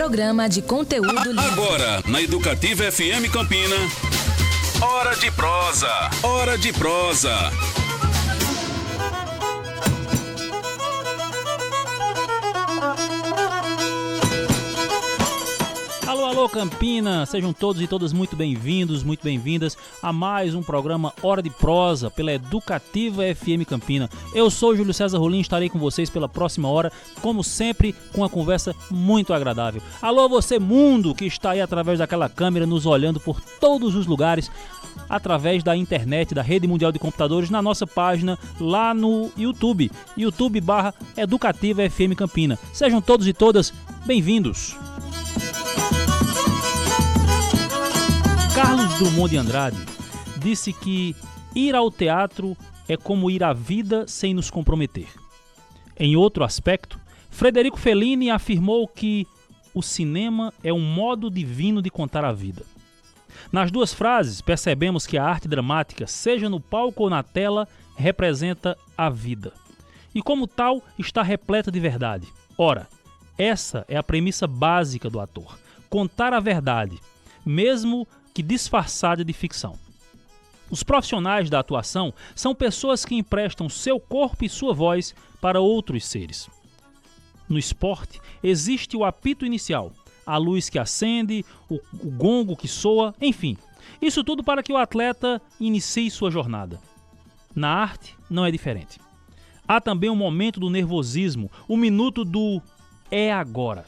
programa de conteúdo livre. Agora, na Educativa FM Campina, Hora de Prosa. Hora de Prosa. Alô Campina, sejam todos e todas muito bem-vindos, muito bem-vindas a mais um programa Hora de Prosa pela Educativa FM Campina. Eu sou Júlio César Rolim, estarei com vocês pela próxima hora, como sempre, com uma conversa muito agradável. Alô você mundo que está aí através daquela câmera nos olhando por todos os lugares, através da internet, da Rede Mundial de Computadores, na nossa página lá no YouTube, youtube.com/Educativa FM Campina. Sejam todos e todas bem-vindos. Carlos Drummond de Andrade disse que ir ao teatro é como ir à vida sem nos comprometer. Em outro aspecto, Frederico Fellini afirmou que o cinema é um modo divino de contar a vida. Nas duas frases, percebemos que a arte dramática, seja no palco ou na tela, representa a vida. E como tal, está repleta de verdade. Ora, essa é a premissa básica do ator: contar a verdade, mesmo que disfarçada de ficção. Os profissionais da atuação são pessoas que emprestam seu corpo e sua voz para outros seres. No esporte, existe o apito inicial, a luz que acende, o gongo que soa, enfim. Isso tudo para que o atleta inicie sua jornada. Na arte, não é diferente. Há também um momento do nervosismo, o minuto do "é agora".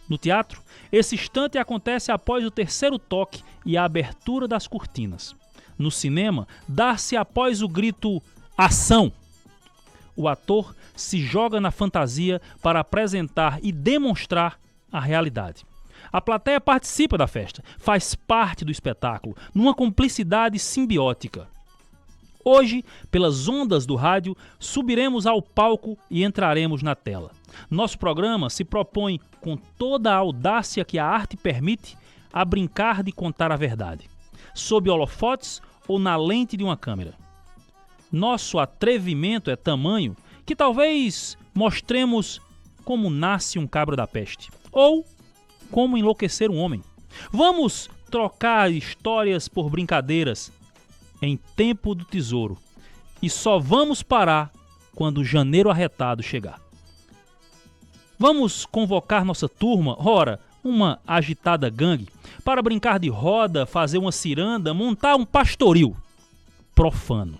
No teatro, esse instante acontece após o terceiro toque e a abertura das cortinas. No cinema, dá-se após o grito "ação". O ator se joga na fantasia para apresentar e demonstrar a realidade. A plateia participa da festa, faz parte do espetáculo, numa cumplicidade simbiótica. Hoje, pelas ondas do rádio, subiremos ao palco e entraremos na tela. Nosso programa se propõe, com toda a audácia que a arte permite, a brincar de contar a verdade, sob holofotes ou na lente de uma câmera. Nosso atrevimento é tamanho que talvez mostremos como nasce um cabra da peste, ou como enlouquecer um homem. Vamos trocar histórias por brincadeiras em tempo do tesouro, e só vamos parar quando o janeiro arretado chegar. Vamos convocar nossa turma, ora, uma agitada gangue, para brincar de roda, fazer uma ciranda, montar um pastoril profano.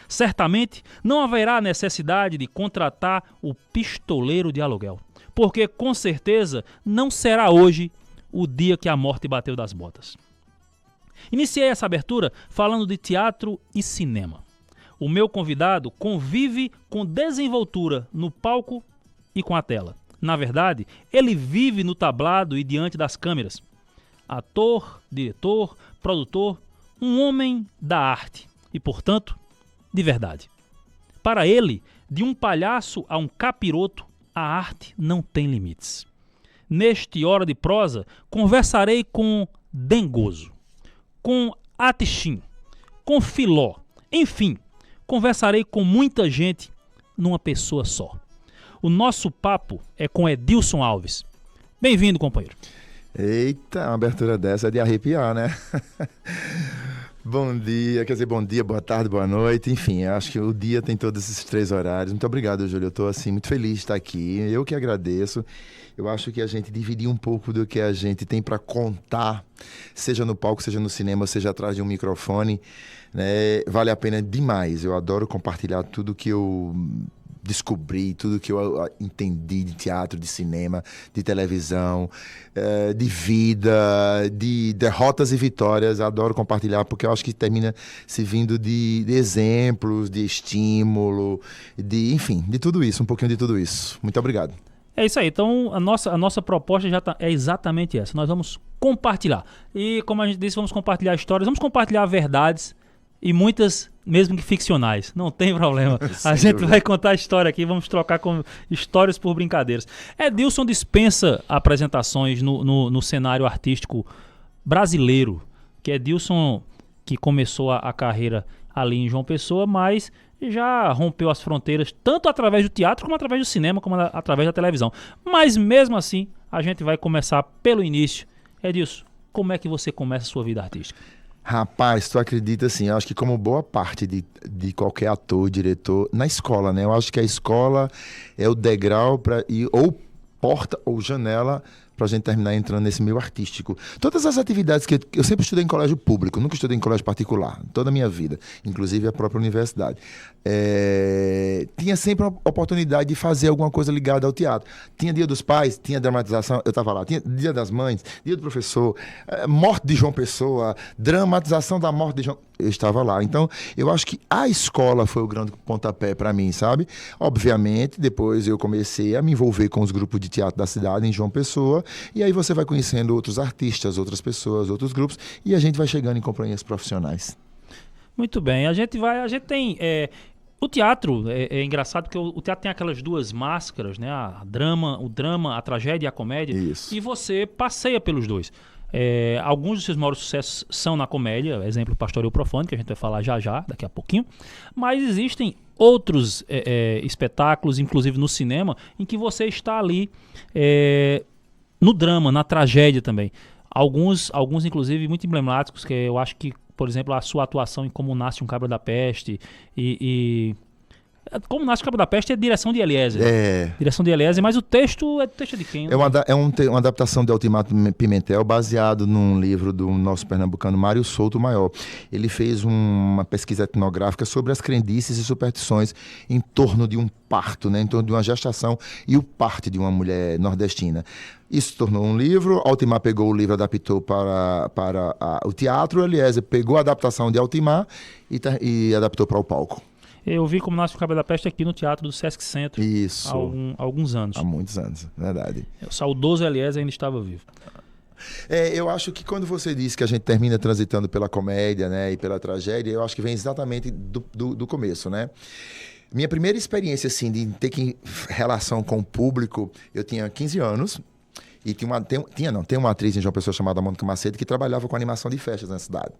Certamente não haverá necessidade de contratar o pistoleiro de aluguel, porque com certeza não será hoje o dia que a morte bateu das botas. Iniciei essa abertura falando de teatro e cinema. O meu convidado convive com desenvoltura no palco e com a tela. Na verdade, ele vive no tablado e diante das câmeras. Ator, diretor, produtor, um homem da arte e, portanto, de verdade. Para ele, de um palhaço a um capiroto, a arte não tem limites. Neste Hora de Prosa, conversarei com Dengoso, com Atixim, com Filó, enfim, conversarei com muita gente numa pessoa só. O nosso papo é com Edilson Alves. Bem-vindo, companheiro. Eita, uma abertura dessa é de arrepiar, né? Bom dia, quer dizer, bom dia, boa tarde, boa noite, enfim, acho que o dia tem todos esses 3 horários. Muito obrigado, Júlio, eu estou assim, muito feliz de estar aqui, eu que agradeço. Eu acho que a gente dividir um pouco do que a gente tem para contar, seja no palco, seja no cinema, seja atrás de um microfone, né, vale a pena demais. Eu adoro compartilhar tudo que eu descobri, tudo que eu entendi de teatro, de cinema, de televisão, de vida, de derrotas e vitórias. Adoro compartilhar porque eu acho que termina se vindo de exemplos, de estímulo, enfim, de tudo isso, um pouquinho de tudo isso. Muito obrigado. É isso aí, então a nossa proposta é exatamente essa, nós vamos compartilhar. E como a gente disse, vamos compartilhar histórias, vamos compartilhar verdades e muitas mesmo que ficcionais, não tem problema. A gente vai contar a história aqui, vamos trocar com histórias por brincadeiras. Edilson dispensa apresentações no cenário artístico brasileiro, que Edilson, que começou a carreira ali em João Pessoa, mas já rompeu as fronteiras, tanto através do teatro, como através do cinema, como através da televisão. Mas mesmo assim, A gente vai começar pelo início. Edilson, como é que você começa a sua vida artística? Rapaz, tu acredita assim, eu acho que como boa parte de qualquer ator, diretor, na escola, né? Eu acho que a escola é o degrau para ir, ou porta ou janela para a gente terminar entrando nesse meio artístico. Todas as atividades que eu sempre estudei em colégio público, nunca estudei em colégio particular, toda a minha vida, inclusive a própria universidade. Tinha sempre a oportunidade de fazer alguma coisa ligada ao teatro. Tinha Dia dos Pais, tinha dramatização, eu estava lá. Tinha Dia das Mães, Dia do Professor, morte de João Pessoa, dramatização da morte de João... Eu estava lá. Então, eu acho que a escola foi o grande pontapé para mim, sabe? Obviamente, depois eu comecei a me envolver com os grupos de teatro da cidade, em João Pessoa, e aí você vai conhecendo outros artistas, outras pessoas, outros grupos, e a gente vai chegando em companhias profissionais. Muito bem, a gente tem... O teatro é engraçado porque o teatro tem aquelas duas máscaras, né? O drama, a tragédia e a comédia. Isso. E você passeia pelos dois. Alguns dos seus maiores sucessos são na comédia, exemplo Pastoreio Profano, que a gente vai falar já, daqui a pouquinho. Mas existem outros espetáculos, inclusive no cinema, em que você está ali no drama, na tragédia também. Alguns inclusive, muito emblemáticos, que eu acho que, por exemplo, a sua atuação em Como Nasce um Cabra da Peste Como Nasce o Cabra da Peste é direção de Eliezer. Direção de Eliezer, mas o texto é de quem? Uma adaptação de Altimar Pimentel baseado num livro do nosso pernambucano Mário Souto Maior. Ele fez uma pesquisa etnográfica sobre as crendices e superstições em torno de um parto, né? Em torno de uma gestação e o parto de uma mulher nordestina. Isso se tornou um livro, Altimar pegou o livro, adaptou para o teatro, Eliezer pegou a adaptação de Altimar e adaptou para o palco. Eu vi Como Nasce o Cabra da Peste aqui no Teatro do Sesc Centro. Isso. Há alguns anos. Há muitos anos, verdade. O saudoso Eliezer ainda estava vivo. Eu acho que quando você diz que a gente termina transitando pela comédia, né, e pela tragédia, eu acho que vem exatamente do começo, né? Minha primeira experiência, assim, de ter relação com o público, eu tinha 15 anos. E tem uma atriz em João Pessoa chamada Mônica Macedo que trabalhava com animação de festas na cidade.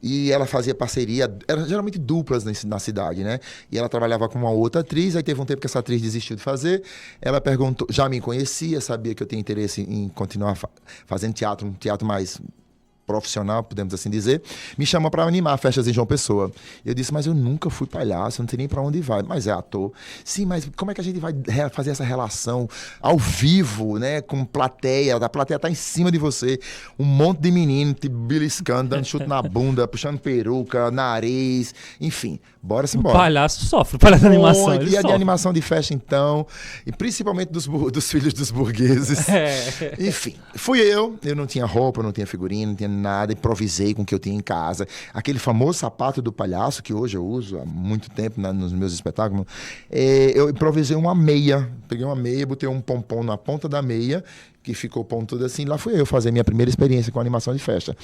E ela fazia parceria, eram geralmente duplas na cidade, né? E ela trabalhava com uma outra atriz, aí teve um tempo que essa atriz desistiu de fazer. Ela perguntou, já me conhecia, sabia que eu tinha interesse em continuar fazendo teatro, um teatro mais profissional, podemos assim dizer, me chamou para animar festas em João Pessoa. Eu disse, mas eu nunca fui palhaço, eu não sei nem para onde vai. Mas é ator. Sim, mas como é que a gente vai fazer essa relação ao vivo, né, com plateia? A plateia tá em cima de você, um monte de menino te beliscando, dando chute na bunda, puxando peruca, nariz, enfim, bora-se embora. O palhaço sofre, o palhaço de animação. E a de animação de festa, então, e principalmente dos filhos dos burgueses. Enfim, fui eu não tinha roupa, não tinha figurino, não tinha nada, improvisei com o que eu tinha em casa. Aquele famoso sapato do palhaço, que hoje eu uso há muito tempo nos meus espetáculos, eu improvisei uma meia. Peguei uma meia, botei um pompom na ponta da meia, que ficou pontudo assim. Lá fui eu fazer minha primeira experiência com animação de festa.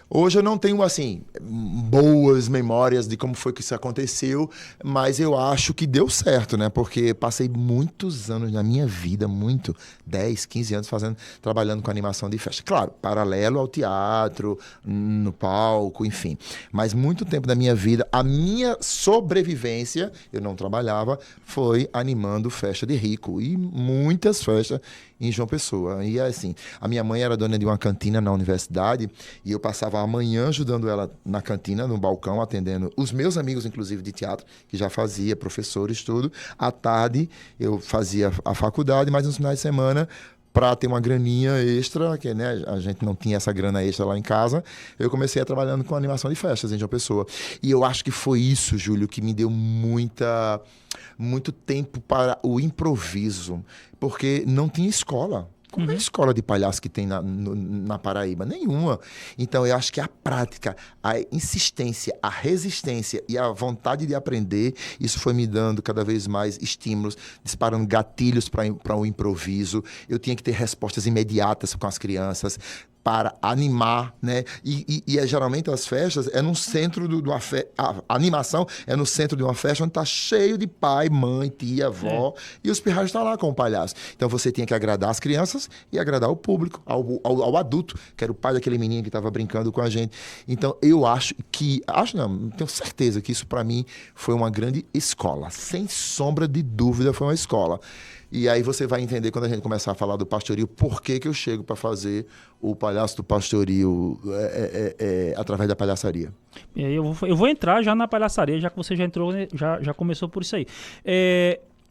Hoje eu não tenho, assim, boas memórias de como foi que isso aconteceu, mas eu acho que deu certo, né? Porque passei muitos anos na minha vida, 10, 15 anos trabalhando com animação de festa. Claro, paralelo ao teatro, no palco, enfim. Mas muito tempo da minha vida, a minha sobrevivência, eu não trabalhava, foi animando festa de rico. E muitas festas em João Pessoa. E assim, a minha mãe era dona de uma cantina na universidade e eu passava a manhã ajudando ela na cantina, no balcão, atendendo os meus amigos, inclusive de teatro, que já fazia, professores, tudo. À tarde eu fazia a faculdade, mas nos finais de semana, para ter uma graninha extra, que, né, a gente não tinha essa grana extra lá em casa, eu comecei a trabalhando com animação de festas em João Pessoa. E eu acho que foi isso, Júlio, que me deu muito tempo para o improviso, porque não tinha escola. Qual é a escola de palhaço que tem na Paraíba? Nenhuma. Então, eu acho que a prática, a insistência, a resistência e a vontade de aprender, isso foi me dando cada vez mais estímulos, disparando gatilhos para o improviso. Eu tinha que ter respostas imediatas com as crianças, para animar, né? E geralmente as festas é no centro a animação é no centro de uma festa onde está cheio de pai, mãe, tia, avó, e os pirralhos estão lá com o palhaço. Então você tinha que agradar as crianças criança e agradar ao público, ao adulto, que era o pai daquele menino que estava brincando com a gente. Então, eu tenho certeza que isso para mim foi uma grande escola. Sem sombra de dúvida, foi uma escola. E aí você vai entender, quando a gente começar a falar do pastoril, por que eu chego para fazer o palhaço do pastoril através da palhaçaria. E aí eu vou entrar já na palhaçaria, já que você já entrou, já começou por isso aí.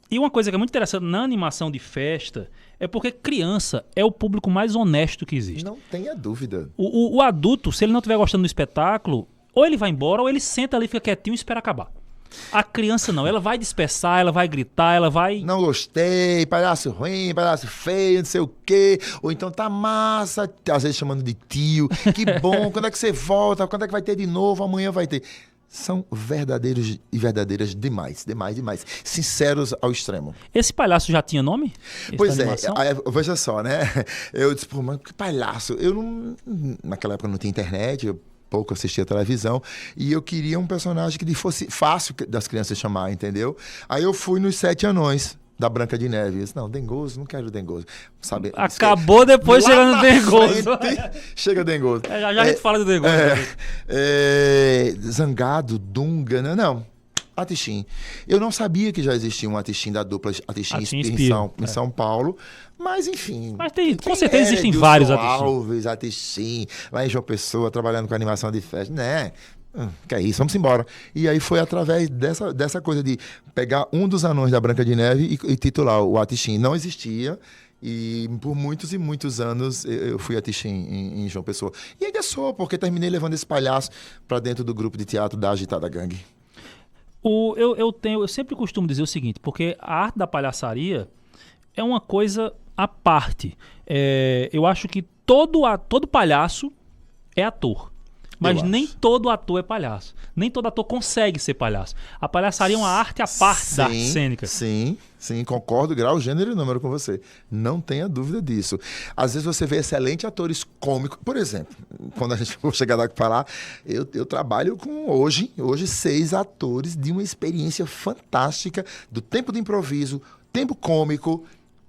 E uma coisa que é muito interessante na animação de festa é porque criança é o público mais honesto que existe. Não tenha dúvida. O adulto, se ele não estiver gostando do espetáculo, ou ele vai embora, ou ele senta ali, fica quietinho e espera acabar. A criança não, ela vai dispersar, ela vai gritar, ela vai... Não gostei, palhaço ruim, palhaço feio, não sei o quê. Ou então tá massa, às vezes chamando de tio. Que bom, quando é que você volta? Quando é que vai ter de novo? Amanhã vai ter. São verdadeiros e verdadeiras demais. Sinceros ao extremo. Esse palhaço já tinha nome? Pois é, veja só, né? Eu disse, pô, mas que palhaço? Eu não... Naquela época não tinha internet, eu pouco assistia televisão, e eu queria um personagem que fosse fácil das crianças chamar, entendeu? Aí eu fui nos 7 Anões da Branca de Neve. Eu disse, não, Dengoso, não quero Dengoso. Sabe, acabou depois chegando no Dengoso. Chega Dengoso. Já a gente fala do Dengoso. Zangado, Dunga, não. Atixim. Eu não sabia que já existia um Atixim da dupla Atixim em São Paulo, mas enfim. Mas com certeza existem vários Atixim. Alves, Atixim, lá em João Pessoa, trabalhando com animação de festa, né? Que é isso, vamos embora. E aí foi através dessa coisa de pegar um dos anões da Branca de Neve e titular o Atixim. Não existia. E por muitos e muitos anos eu fui Atixim em João Pessoa. E ainda sou, porque terminei levando esse palhaço para dentro do grupo de teatro da Agitada Gangue. Eu sempre costumo dizer o seguinte, porque a arte da palhaçaria é uma coisa à parte. Eu acho que todo palhaço é ator. Mas nem todo ator é palhaço. Nem todo ator consegue ser palhaço. A palhaçaria é uma arte à parte da arte cênica. Sim, concordo, grau, gênero e número com você. Não tenha dúvida disso. Às vezes você vê excelentes atores cômicos. Por exemplo, quando a gente for chegar lá para falar, eu trabalho com, hoje 6 atores de uma experiência fantástica do tempo de improviso, tempo cômico,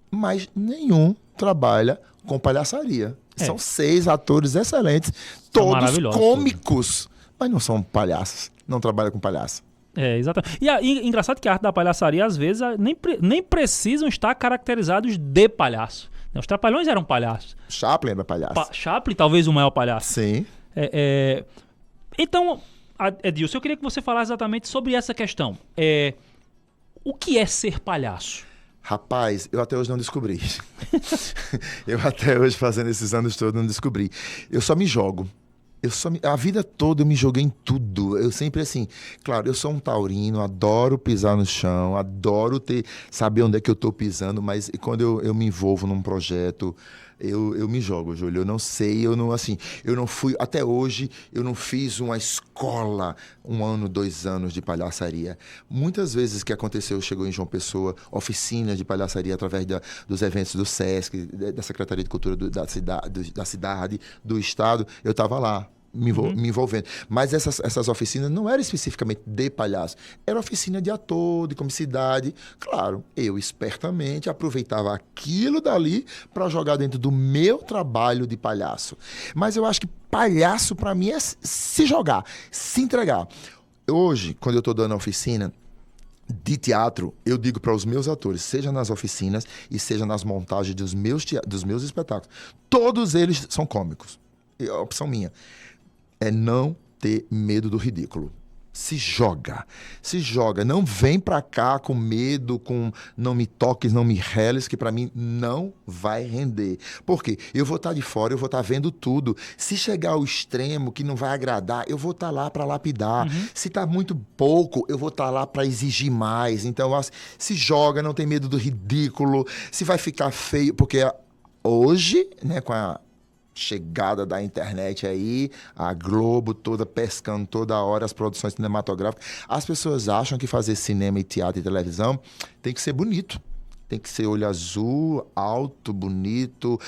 mas nenhum trabalha com palhaçaria. São 6 atores excelentes, todos cômicos, mas não são palhaços, não trabalham com palhaço. Exatamente. E engraçado que a arte da palhaçaria, às vezes, nem precisam estar caracterizados de palhaço. Os Trapalhões eram palhaços. Chaplin era palhaço. Chaplin, talvez o maior palhaço. Sim. Então, Edilson, eu queria que você falasse exatamente sobre essa questão. O que é ser palhaço? Rapaz, eu até hoje não descobri. Eu até hoje, fazendo esses anos todos, não descobri. Eu só me jogo. A vida toda eu me joguei em tudo. Eu sempre assim, claro, eu sou um taurino, adoro pisar no chão, adoro saber onde é que eu estou pisando, mas quando eu me envolvo num projeto, eu me jogo, Júlio. Eu não sei, eu não fui, até hoje, eu não fiz uma escola, 1 ano, 2 anos de palhaçaria. Muitas vezes que aconteceu, chegou em João Pessoa, oficina de palhaçaria através dos eventos do SESC, da Secretaria de Cultura da cidade, do Estado, eu estava lá. Me envolvendo. Mas essas oficinas não eram especificamente de palhaço. Era oficina de ator, de comicidade. Claro, eu espertamente aproveitava aquilo dali para jogar dentro do meu trabalho de palhaço. Mas eu acho que palhaço, para mim, é se jogar, se entregar. Hoje, quando eu estou dando a oficina de teatro, eu digo para os meus atores, seja nas oficinas e seja nas montagens dos meus espetáculos, todos eles são cômicos. É a opção minha. É não ter medo do ridículo. Se joga. Não vem pra cá com medo, com não me toques, não me reles, que pra mim não vai render. Por quê? Eu vou estar de fora, eu vou estar vendo tudo. Se chegar ao extremo que não vai agradar, eu vou estar lá pra lapidar. Se tá muito pouco, eu vou estar lá pra exigir mais. Então, se joga, não tem medo do ridículo. Se vai ficar feio, porque hoje, né, com a chegada da internet aí, a Globo toda pescando toda hora as produções cinematográficas, as pessoas acham que fazer cinema e teatro e televisão tem que ser bonito. Tem que ser olho azul, alto, bonito,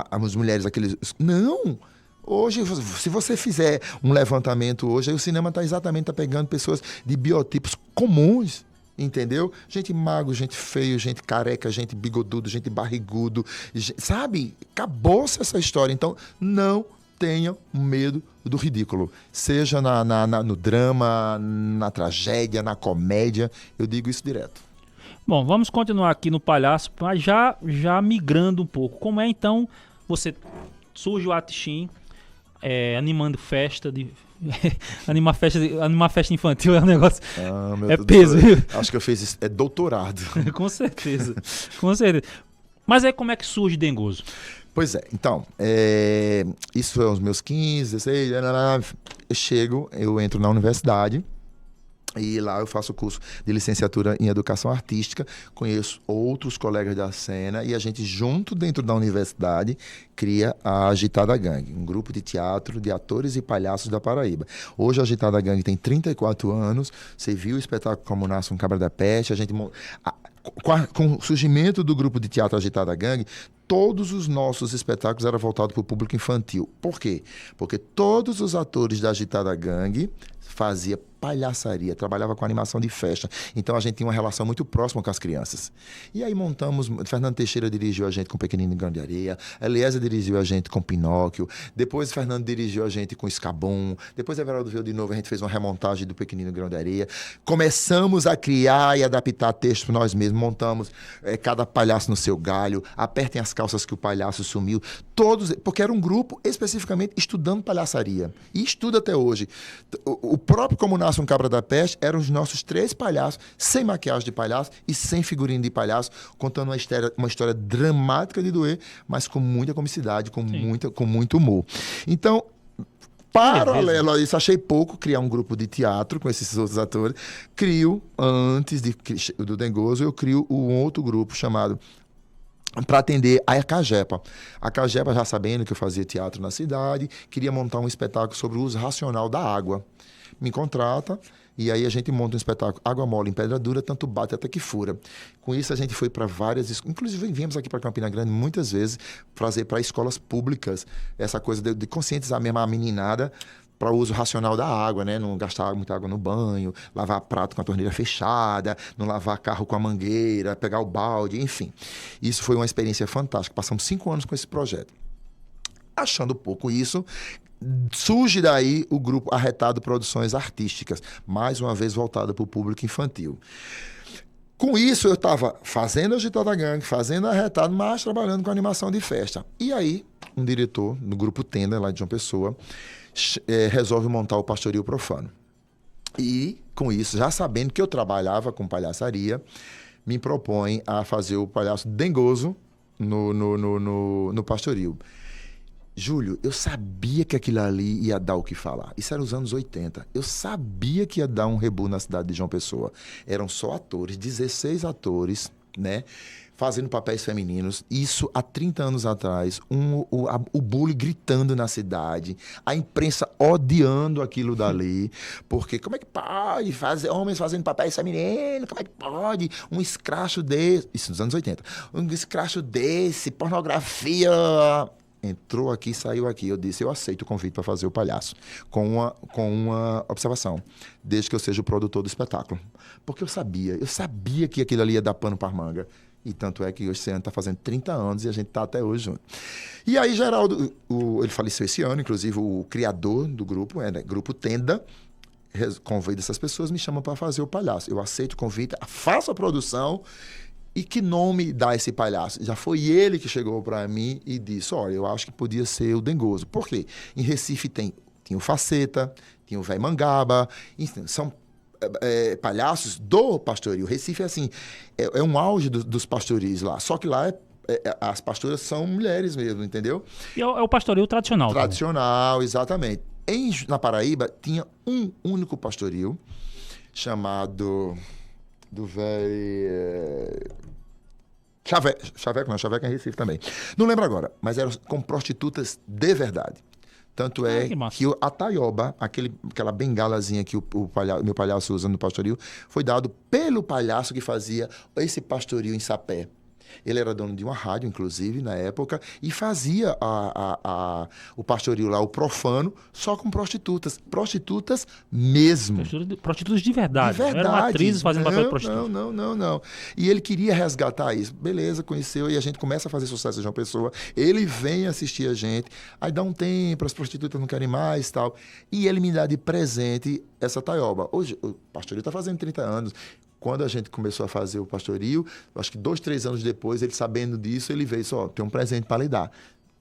as mulheres aqueles... Não! Hoje, se você fizer um levantamento hoje, aí o cinema está pegando pessoas de biotipos comuns. Entendeu? Gente magro, gente feio, gente careca, gente bigodudo, gente barrigudo, sabe? Acabou-se essa história. Então, não tenham medo do ridículo. Seja no drama, na tragédia, na comédia. Eu digo isso direto. Bom, vamos continuar aqui no palhaço, mas já migrando um pouco. Como é, então, você surge o Atixim, animando festa animar festa infantil é um negócio. É peso, viu? Acho que eu fiz isso. É doutorado. Com certeza. Com certeza. Mas aí como é que surge Dengoso? Pois é, então, isso é os meus 15, 16, eu entro na universidade. E lá eu faço curso de licenciatura em Educação Artística, conheço outros colegas da cena e a gente junto dentro da universidade cria a Agitada Gangue, um grupo de teatro de atores e palhaços da Paraíba. Hoje a Agitada Gangue tem 34 anos, você viu o espetáculo Como Nasce um Cabra da Peste, com o surgimento do grupo de teatro Agitada Gangue, todos os nossos espetáculos eram voltados para o público infantil. Por quê? Porque todos os atores da Agitada Gangue faziam palhaçaria, trabalhava com animação de festa. Então a gente tinha uma relação muito próxima com as crianças. E aí montamos, Fernando Teixeira dirigiu a gente com Pequenino em Grande Areia, Eliezer dirigiu a gente com Pinóquio, depois Fernando dirigiu a gente com Escabum, depois Everaldo veio de novo, a gente fez uma remontagem do Pequenino em Grande Areia. Começamos a criar e adaptar textos nós mesmos, montamos cada palhaço no seu galho, apertem as calças que o palhaço sumiu, todos, porque era um grupo especificamente estudando palhaçaria. E estuda até hoje. O próprio Como Nasce um Cabra da Peste eram os nossos 3 palhaços, sem maquiagem de palhaço e sem figurino de palhaço, contando uma história dramática de doer, mas com muita comicidade, com muito humor. Então, paralelo a isso, achei pouco criar um grupo de teatro com esses outros atores. Antes do Dengoso, eu crio um outro grupo chamado para atender a Cagepa. A Cagepa, já sabendo que eu fazia teatro na cidade, queria montar um espetáculo sobre o uso racional da água. Me contrata e aí a gente monta um espetáculo Água Mole em Pedra Dura, tanto bate até que fura. Com isso a gente foi para várias... Inclusive viemos aqui para Campina Grande muitas vezes trazer para escolas públicas essa coisa de conscientizar mesmo a meninada para o uso racional da água, né? Não gastar muita água no banho, lavar prato com a torneira fechada, não lavar carro com a mangueira, pegar o balde, enfim. Isso foi uma experiência fantástica. Passamos 5 anos com esse projeto. Achando pouco isso, surge daí o grupo Arretado Produções Artísticas, mais uma vez voltado para o público infantil. Com isso, eu estava fazendo a Agitada Gangue, fazendo Arretado, mas trabalhando com animação de festa. E aí, um diretor do grupo Tenda, lá de João Pessoa, resolve montar o Pastoril Profano. E, com isso, já sabendo que eu trabalhava com palhaçaria, me propõe a fazer o palhaço Dengoso no Pastoril. Júlio, eu sabia que aquilo ali ia dar o que falar. Isso era nos anos 80. Eu sabia que ia dar um rebu na cidade de João Pessoa. Eram só atores, 16 atores, né? Fazendo papéis femininos. Isso há 30 anos atrás. O bullying gritando na cidade. A imprensa odiando aquilo dali. Porque como é que pode fazer homens fazendo papéis femininos? Como é que pode? Um escracho desse... Isso nos anos 80. Um escracho desse, pornografia... Entrou aqui, saiu aqui. Eu disse, eu aceito o convite para fazer o palhaço. Com uma observação. Desde que eu seja o produtor do espetáculo. Porque eu sabia que aquilo ali ia dar pano para manga. E tanto é que hoje esse ano está fazendo 30 anos e a gente está até hoje junto. E aí, Geraldo, ele faleceu esse ano, inclusive o criador do grupo, Grupo Tenda, convida essas pessoas, me chamam para fazer o palhaço. Eu aceito o convite, faço a produção. E que nome dá esse palhaço? Já foi ele que chegou para mim e disse, olha, eu acho que podia ser o Dengoso. Por quê? Em Recife tinha o Faceta, tinha o Véi Mangaba, são palhaços do pastoril. Recife, assim, é um auge dos pastoris lá. Só que lá as pastoras são mulheres mesmo, entendeu? E é o pastoril tradicional. Tradicional, também. Exatamente. Na Paraíba, tinha um único pastoril chamado... do velho... Chaveco é em Recife também. Não lembro agora, mas eram com prostitutas de verdade. Tanto é que a taioba, aquela bengalazinha que o meu palhaço usa no pastoril, foi dado pelo palhaço que fazia esse pastoril em Sapé. Ele era dono de uma rádio, inclusive, na época, e fazia o pastoril lá, o profano, só com prostitutas. Prostitutas mesmo. Prostitutas de verdade. De verdade. Eram atrizes fazendo papel de prostituta. Não. E ele queria resgatar isso. Beleza, conheceu, e a gente começa a fazer sucesso de uma pessoa. Ele vem assistir a gente, aí dá um tempo, as prostitutas não querem mais e tal. E ele me dá de presente essa taioba. Hoje, o pastoril está fazendo 30 anos. Quando a gente começou a fazer o pastoril, acho que 2, 3 anos depois, ele sabendo disso, ele veio só, tem um presente para lhe dar.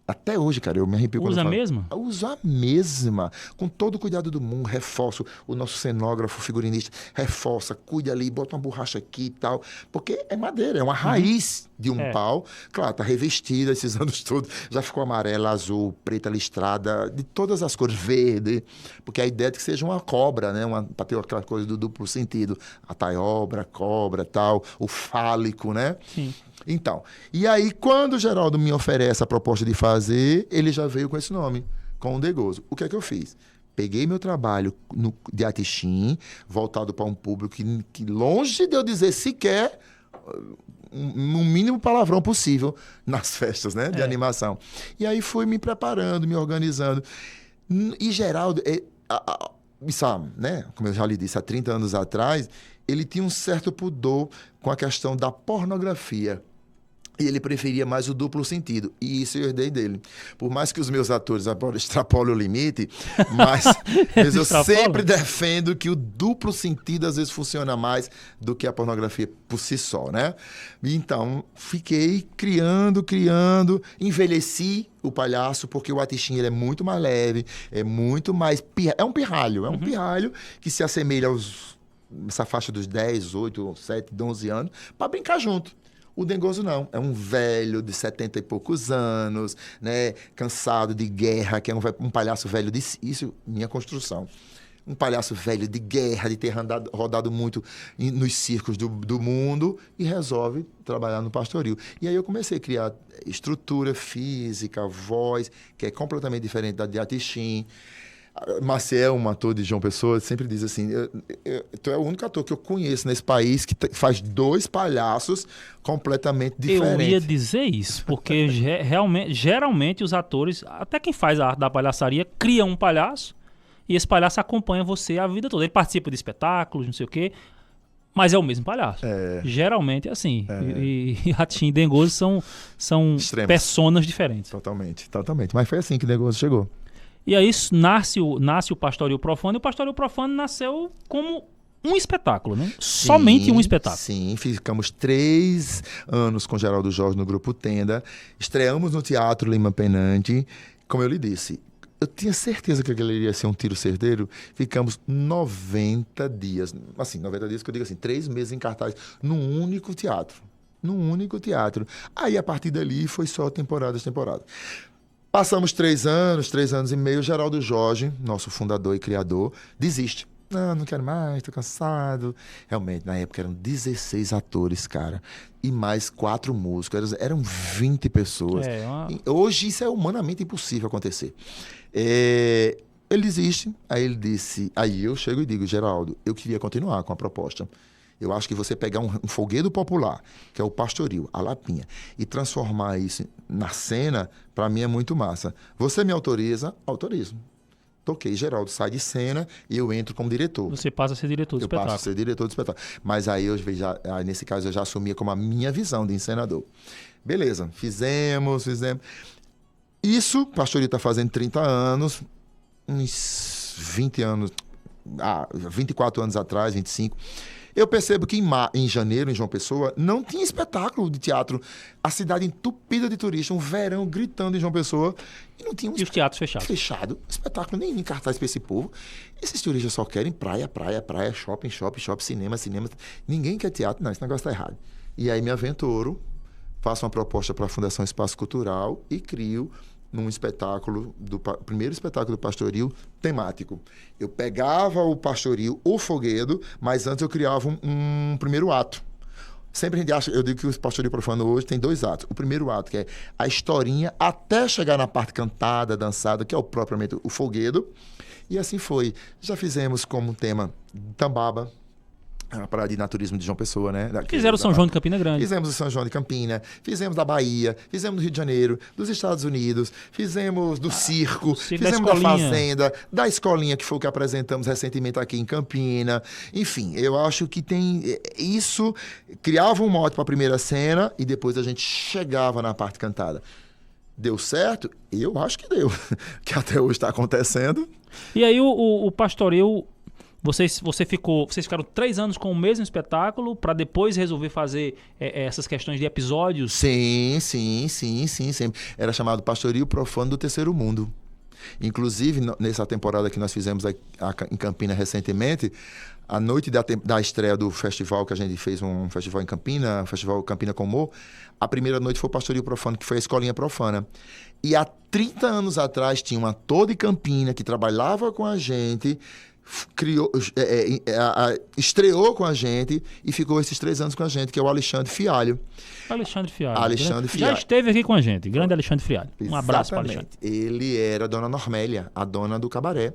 Até hoje, cara, eu me arrepio quando eu falo. Usa a mesma? Uso a mesma. Com todo o cuidado do mundo, reforço. O nosso cenógrafo, figurinista, reforça, cuida ali, bota uma borracha aqui e tal. Porque é madeira, é uma raiz de um pau. Claro, tá revestida esses anos todos. Já ficou amarela, azul, preta, listrada, de todas as cores, verde. Porque a ideia é que seja uma cobra, né? Para ter aquela coisa do duplo sentido. A taioba, cobra, tal. O fálico, né? Sim. Então, e aí quando o Geraldo me oferece a proposta de fazer, ele já veio com esse nome, com o Degoso. O que é que eu fiz? Peguei meu trabalho de Atixim, voltado para um público que longe de eu dizer sequer no mínimo palavrão possível nas festas, né, de animação. E aí fui me preparando, me organizando. E Geraldo, sabe, né, como eu já lhe disse, há 30 anos atrás, ele tinha um certo pudor com a questão da pornografia. E ele preferia mais o duplo sentido. E isso eu herdei dele. Por mais que os meus atores extrapolem o limite, mas eu sempre defendo que o duplo sentido às vezes funciona mais do que a pornografia por si só, né? Então, fiquei criando, envelheci o palhaço, porque o Atixim ele é muito mais leve, é muito mais... É um pirralho, um pirralho que se assemelha essa faixa dos 10, 8, 7, 11 anos, para brincar junto. O Dengoso não, é um velho de 70 e poucos anos, né, cansado de guerra, que é um palhaço velho de... Isso, minha construção. Um palhaço velho de guerra, de ter rodado muito nos circos do mundo e resolve trabalhar no pastoril. E aí eu comecei a criar estrutura física, voz, que é completamente diferente da de Atixim. Maciel, um ator de João Pessoa, sempre diz assim, tu é o único ator que eu conheço nesse país que faz 2 palhaços completamente diferentes. Eu ia dizer isso, porque geralmente os atores, até quem faz a arte da palhaçaria, cria um palhaço e esse palhaço acompanha você a vida toda. Ele participa de espetáculos, não sei o quê, mas é o mesmo palhaço. Geralmente é assim. E Atixim e Dengoso são personas diferentes. Totalmente. Mas foi assim que o Dengoso chegou. E aí nasce o Pastoril Profano, e o Pastoril Profano nasceu como um espetáculo, né? Sim, somente um espetáculo. Sim, ficamos 3 anos com Geraldo Jorge no Grupo Tenda, estreamos no Teatro Lima Penante, como eu lhe disse, eu tinha certeza que aquele iria ser um tiro certeiro, ficamos 90 dias, assim, 90 dias que eu digo assim, 3 meses em cartaz, num único teatro. Aí, a partir dali, foi só temporadas. Passamos 3 anos e meio, Geraldo Jorge, nosso fundador e criador, desiste. Não quero mais, tô cansado. Realmente, na época eram 16 atores, cara. E mais 4 músicos. Eram 20 pessoas. Hoje isso é humanamente impossível acontecer. Ele desiste, aí eu chego e digo, Geraldo, eu queria continuar com a proposta. Eu acho que você pegar um folguedo popular, que é o pastoril, a lapinha, e transformar isso na cena, para mim é muito massa. Você me autoriza? Autorizo. Toquei, Geraldo sai de cena e eu entro como diretor. Você passa a ser diretor do espetáculo. Eu passo a ser diretor do espetáculo. Mas aí, nesse caso, eu já assumia como a minha visão de encenador. Beleza, fizemos. Isso, pastoril está fazendo 30 anos, uns 20 anos, 24 anos atrás, 25... Eu percebo que em janeiro, em João Pessoa, não tinha espetáculo de teatro. A cidade entupida de turistas, um verão gritando em João Pessoa. E não tinha os teatros fechados. Fechado. Espetáculo, nem em cartaz para esse povo. Esses turistas só querem praia, shopping, cinema. Ninguém quer teatro. Não, esse negócio tá errado. E aí me aventuro, faço uma proposta para a Fundação Espaço Cultural e crio num espetáculo, primeiro espetáculo do pastoril, temático. Eu pegava o pastoril, o folguedo, mas antes eu criava um primeiro ato. Sempre a gente acha, eu digo que o pastoril profano hoje tem 2 atos. O primeiro ato, que é a historinha, até chegar na parte cantada, dançada, que é propriamente o folguedo. E assim foi. Já fizemos como tema Tambaba, a praia de naturismo de João Pessoa, né? Fizeram o São João de Campina Grande. Fizemos o São João de Campina, fizemos da Bahia, fizemos do Rio de Janeiro, dos Estados Unidos, fizemos do circo, fizemos da fazenda, da escolinha, que foi o que apresentamos recentemente aqui em Campina. Enfim, eu acho que tem... Isso criava um mote para a primeira cena e depois a gente chegava na parte cantada. Deu certo? Eu acho que deu. Que até hoje está acontecendo. E aí o Pastoril... Vocês ficaram 3 anos com o mesmo espetáculo para depois resolver fazer essas questões de episódios? Sim. Sempre. Era chamado Pastoril Profano do Terceiro Mundo. Inclusive, nessa temporada que nós fizemos em Campina recentemente, a noite da estreia do festival, que a gente fez um festival em Campina, Festival Campina com Humor, a primeira noite foi o Pastoril Profano, que foi a escolinha profana. E há 30 anos atrás tinha um ator de Campina que trabalhava com a gente... estreou com a gente e ficou esses 3 anos com a gente, que é o Alexandre Fialho. Já esteve aqui com a gente, grande Alexandre Fialho. Um abraço para Alexandre. Ele era a dona Normélia, a dona do cabaré.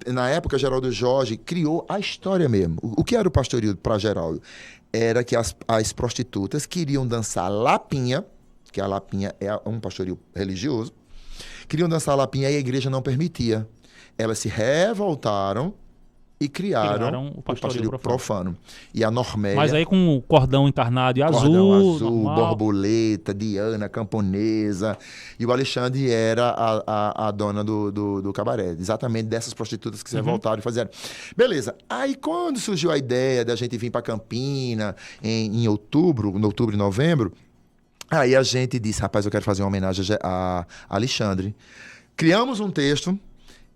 Na época, Geraldo Jorge criou a história mesmo. O que era o Pastoril para Geraldo? Era que as prostitutas queriam dançar lapinha, que a lapinha é um pastoril religioso, queriam dançar lapinha e a igreja não permitia. Elas se revoltaram e criaram o pastoril profano. E a Normélia... Mas aí com o cordão encarnado e azul, borboleta, Diana, camponesa. E o Alexandre era a dona do cabaré. Exatamente dessas prostitutas que se revoltaram e faziam. Beleza. Aí quando surgiu a ideia da gente vir para Campina em outubro e novembro, aí a gente disse, rapaz, eu quero fazer uma homenagem a Alexandre. Criamos um texto...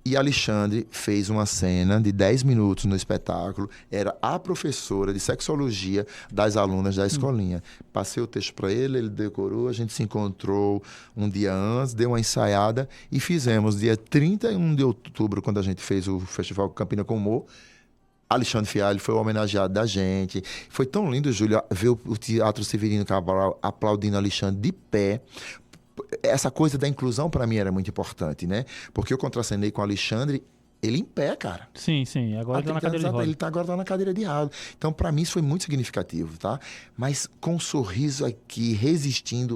E Alexandre fez uma cena de 10 minutos no espetáculo. Era a professora de sexologia das alunas da escolinha. Passei o texto para ele, ele decorou, a gente se encontrou um dia antes, deu uma ensaiada e fizemos dia 31 de outubro, quando a gente fez o Festival Campina com Humor. Alexandre Fialho foi o homenageado da gente. Foi tão lindo, Júlio, ver o Teatro Severino Cabral aplaudindo Alexandre de pé. Essa coisa da inclusão para mim era muito importante, né? Porque eu contracenei com o Alexandre, ele em pé, cara. Sim. Agora ele tá na cadeira de roda. Ele agora tá na cadeira de roda. Então, para mim, isso foi muito significativo, tá? Mas com um sorriso aqui, resistente,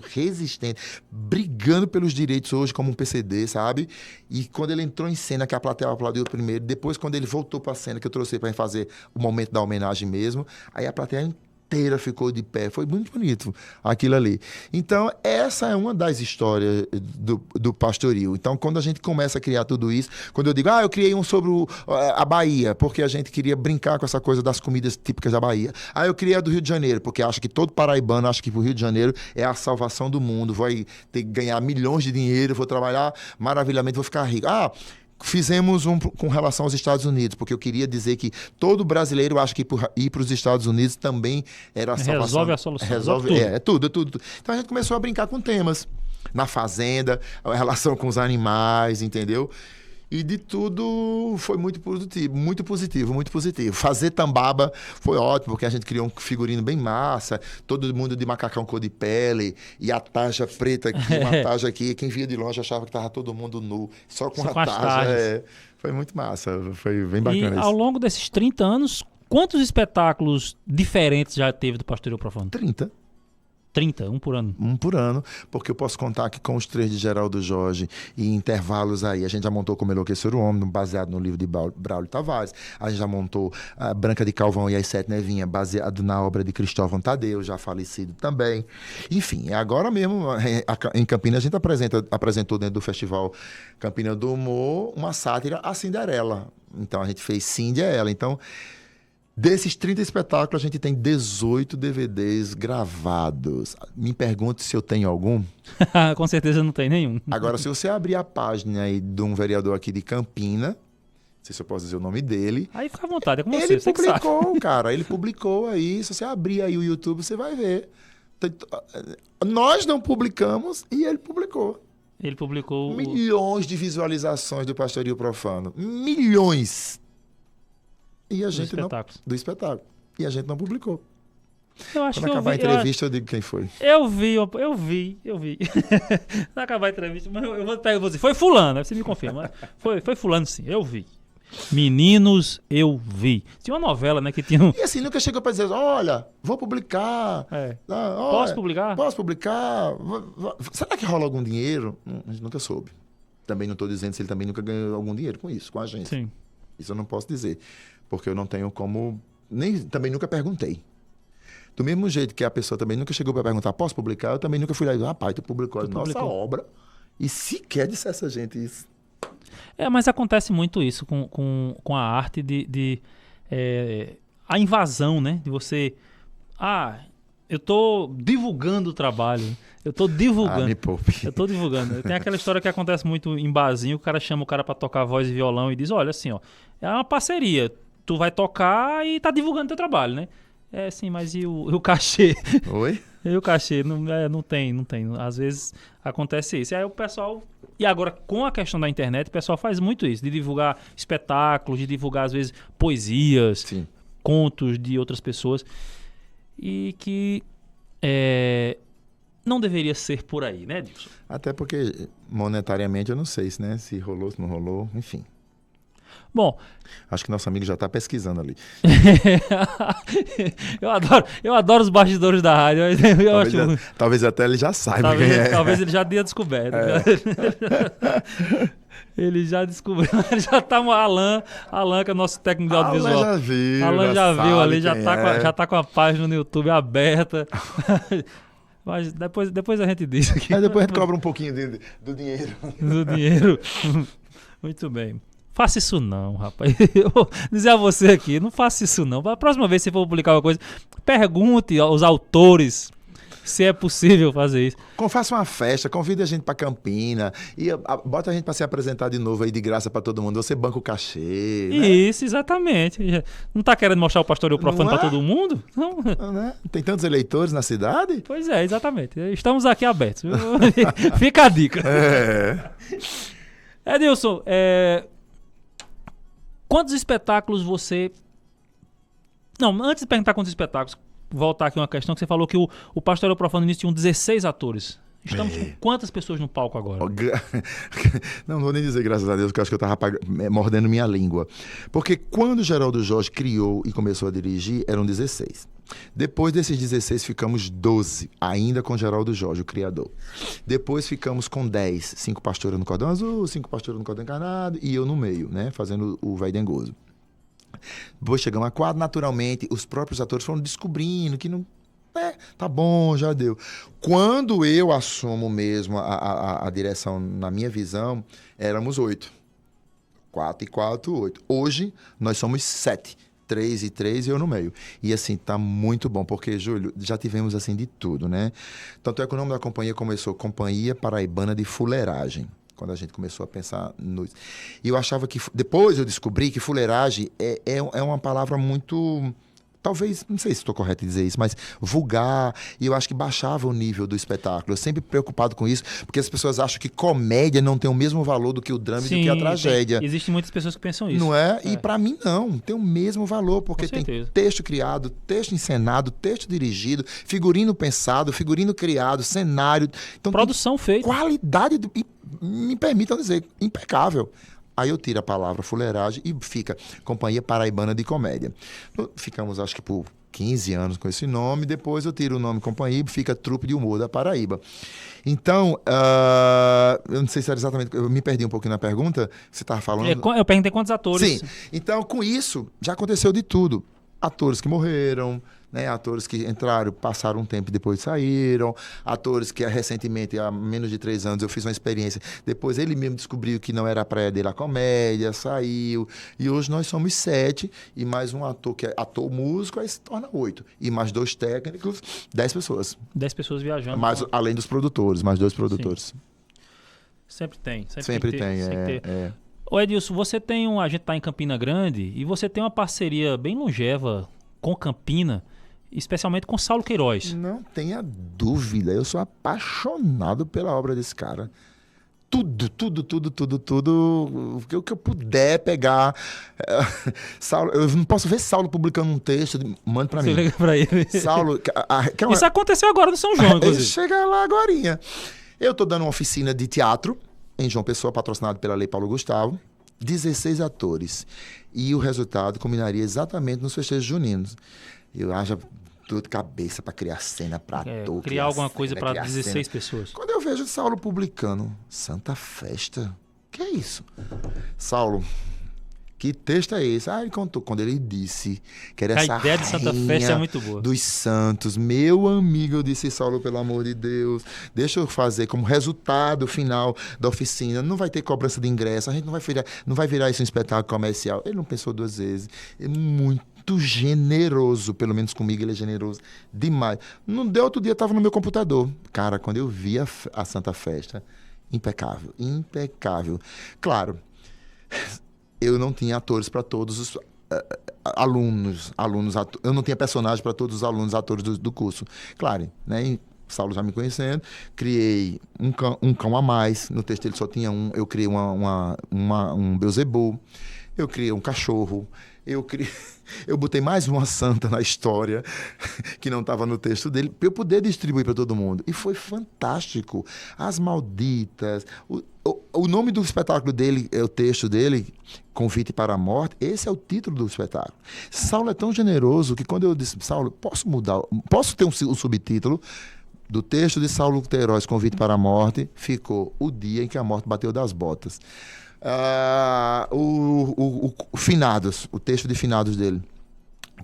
brigando pelos direitos hoje como um PCD, sabe? E quando ele entrou em cena, que a plateia aplaudiu primeiro, depois quando ele voltou pra cena, que eu trouxe para fazer o momento da homenagem mesmo, aí a plateia inteira ficou de pé. Foi muito bonito aquilo ali. Então, essa é uma das histórias do Pastoril. Então, quando a gente começa a criar tudo isso, quando eu digo, eu criei um sobre a Bahia, porque a gente queria brincar com essa coisa das comidas típicas da Bahia. Eu criei a do Rio de Janeiro, porque acho que todo paraibano acha que o Rio de Janeiro é a salvação do mundo, vai ter que ganhar milhões de dinheiro, vou trabalhar maravilhosamente, vou ficar rico. Fizemos com relação aos Estados Unidos, porque eu queria dizer que todo brasileiro acha que ir para os Estados Unidos também era a salvação. Resolve a solução. Resolve tudo. Então a gente começou a brincar com temas. Na fazenda, a relação com os animais, entendeu? E de tudo foi muito positivo. Fazer Tambaba foi ótimo, porque a gente criou um figurino bem massa, todo mundo de macacão cor de pele, e a taja preta aqui, uma taja aqui. Quem via de longe achava que estava todo mundo nu, só com a taja. Foi muito massa, foi bem bacana. E ao longo desses 30 anos, quantos espetáculos diferentes já teve do Pastoril Profano? 30, um por ano. Um por ano, porque eu posso contar que com os 3 de Geraldo Jorge e intervalos aí, a gente já montou Como Enlouquecer o Homem, baseado no livro de Braulio Tavares, a gente já montou a Branca de Calvão e as 7 Nevinhas, baseado na obra de Cristóvão Tadeu, já falecido também. Enfim, agora mesmo, em Campina, a gente apresentou dentro do Festival Campina do Humor uma sátira a Cinderela. Então, a gente fez Cindy é ela. Então, desses 30 espetáculos, a gente tem 18 DVDs gravados. Me pergunte se eu tenho algum. Com certeza não tem nenhum. Agora, se você abrir a página aí de um vereador aqui de Campina, não sei se eu posso dizer o nome dele. Aí fica à vontade, é com você. Ele publicou, cara. Ele publicou aí. Se você abrir aí o YouTube, você vai ver. Nós não publicamos e ele publicou. Ele publicou... Milhões de visualizações do Pastoril Profano. Milhões. E a gente do espetáculo. E a gente não publicou. Quando acabar a entrevista, eu digo quem foi. Eu vi. Quando acabar a entrevista, mas eu vou dizer, foi fulano, você me confirma. Foi fulano sim, eu vi. Meninos, eu vi. Tinha uma novela, né, que tinha um... E assim, nunca chegou pra dizer, olha, vou publicar. Olha, Posso publicar? Posso publicar. Será que rola algum dinheiro? A gente nunca soube. Também não estou dizendo se ele também nunca ganhou algum dinheiro com isso, com a agência. Sim. Isso eu não posso dizer, porque eu não tenho como... Também nunca perguntei. Do mesmo jeito que a pessoa também nunca chegou para perguntar, posso publicar? Eu também nunca fui lá e disse, rapaz, tu publicou a nossa obra e sequer dissesse a gente isso. Mas acontece muito isso com a arte a invasão, né? De você... eu tô divulgando o trabalho. Eu tô divulgando. Me poupe. Eu tô divulgando. Tem aquela história que acontece muito em barzinho, o cara chama o cara pra tocar voz e violão e diz, olha, assim, ó, é uma parceria. Tu vai tocar e tá divulgando teu trabalho, né? Sim, mas e o cachê? Oi? E o cachê? Não tem. Às vezes acontece isso. E aí o pessoal... E agora, com a questão da internet, o pessoal faz muito isso, de divulgar espetáculos, de divulgar, às vezes, poesias, Sim. contos de outras pessoas. E que não deveria ser por aí, né, Dilson? Até porque, monetariamente, eu não sei se rolou, se não rolou, enfim. Bom... Acho que nosso amigo já está pesquisando ali. eu adoro os bastidores da rádio. Talvez até ele já saiba quem é. Talvez ele já tenha descoberto. Ele já descobriu. Ele já tá um Alan, que é o nosso técnico de audiovisual. Alan já viu ali, já tá com a página no YouTube aberta. Mas depois a gente diz aqui. Aí depois a gente cobra um pouquinho do dinheiro. Do dinheiro. Muito bem. Faça isso não, rapaz. Eu vou dizer a você aqui, não faça isso não. A próxima vez que você for publicar uma coisa, pergunte aos autores se é possível fazer isso. Faça uma festa, convide a gente para Campina e bota a gente para se apresentar de novo aí de graça para todo mundo. Você banca o cachê, né? Isso, exatamente. Não tá querendo mostrar o pastoreio profano para todo mundo? Não. Né? Tem tantos eleitores na cidade? Pois é, exatamente. Estamos aqui abertos. Fica a dica. Edilson, quantos espetáculos você... Não, antes de perguntar quantos espetáculos, voltar aqui uma questão que você falou que o Pastoreio Profano Início tinha 16 atores. Estamos com quantas pessoas no palco agora? Não vou nem dizer graças a Deus, porque eu acho que eu estava mordendo minha língua. Porque quando o Geraldo Jorge criou e começou a dirigir, eram 16. Depois desses 16 ficamos 12, ainda com Geraldo Jorge, o criador. Depois ficamos com 10, 5 pastoras no Cordão Azul, 5 pastoras no Cordão Encarnado e eu no meio, né, fazendo o Vai Dengoso. Depois chegamos a 4, naturalmente, os próprios atores foram descobrindo que não... tá bom, já deu. Quando eu assumo mesmo a direção, na minha visão, éramos 8. 4 e 4, 8. Hoje, nós somos 7. 3 e 3 e eu no meio. E assim, tá muito bom, porque, Júlio, já tivemos assim de tudo, né? Tanto é que o nome da companhia começou Companhia Paraibana de Fuleiragem, quando a gente começou a pensar nos... E eu achava que... Depois eu descobri que fuleiragem é uma palavra muito... Talvez, não sei se estou correto em dizer isso, mas vulgar, e eu acho que baixava o nível do espetáculo. Eu sempre preocupado com isso, porque as pessoas acham que comédia não tem o mesmo valor do que o drama e do que a tragédia. Existem muitas pessoas que pensam isso. Não é? E para mim não, tem o mesmo valor, porque tem texto criado, texto encenado, texto dirigido, figurino pensado, figurino criado, cenário. Então, produção feita. Qualidade, me permitam dizer, impecável. Aí eu tiro a palavra fuleiragem e fica Companhia Paraibana de Comédia. Ficamos, acho que por 15 anos com esse nome. Depois eu tiro o nome Companhia e fica Trupe de Humor da Paraíba. Então, eu não sei se era exatamente... Eu me perdi um pouquinho na pergunta. Você estava falando... Eu perguntei quantos atores. Sim. Então, com isso, já aconteceu de tudo. Atores que morreram... Né, atores que entraram, passaram um tempo e depois saíram, atores que recentemente, há menos de 3 anos, eu fiz uma experiência, depois ele mesmo descobriu que não era a praia dele a comédia, saiu, e hoje nós somos 7, e mais um ator que é ator músico, aí se torna 8, e mais 2 técnicos, 10 pessoas. 10 pessoas viajando. Mais, além dos produtores, mais 2 produtores. Sim. Sempre tem. Sempre tem. Ô Edilson, a gente está em Campina Grande, e você tem uma parceria bem longeva com Campina, especialmente com Saulo Queiroz. Não tenha dúvida, eu sou apaixonado pela obra desse cara. Tudo o que eu puder pegar. Saulo, eu não posso ver Saulo publicando um texto, manda pra mim. Você liga pra ele. Saulo, isso aconteceu agora no São João, inclusive. Chega lá agorinha. Eu tô dando uma oficina de teatro em João Pessoa, patrocinado pela Lei Paulo Gustavo. 16 atores. E o resultado combinaria exatamente nos festejos juninos. Eu acho dor de cabeça para criar cena para ator. Criar alguma coisa para 16 pessoas. Quando eu vejo Saulo publicando Santa Festa, que é isso? Saulo, que texto é esse? Ele contou quando ele disse que era essa ideia de Santa Festa é muito boa. Dos santos. Meu amigo, eu disse, Saulo, pelo amor de Deus, deixa eu fazer como resultado final da oficina. Não vai ter cobrança de ingresso, a gente não vai virar isso um espetáculo comercial. Ele não pensou duas vezes. É muito generoso, pelo menos comigo ele é generoso demais. Não deu, outro dia estava no meu computador. Cara, quando eu vi a Santa Festa, impecável, impecável. Claro, eu não tinha atores para todos os alunos, eu não tinha personagem para todos os alunos, atores do curso. Claro, né? E Saulo já me conhecendo, criei um cão a mais, no texto ele só tinha um, eu criei um Beelzebub, eu criei um cachorro, eu botei mais uma santa na história, que não estava no texto dele, para eu poder distribuir para todo mundo. E foi fantástico. As Malditas, o nome do espetáculo dele, é o texto dele, Convite para a Morte, esse é o título do espetáculo. Saulo é tão generoso que quando eu disse, Saulo, posso ter um subtítulo do texto de Saulo Queiroz, Convite para a Morte, ficou O Dia em que a Morte Bateu das Botas. Finados, o texto de Finados dele,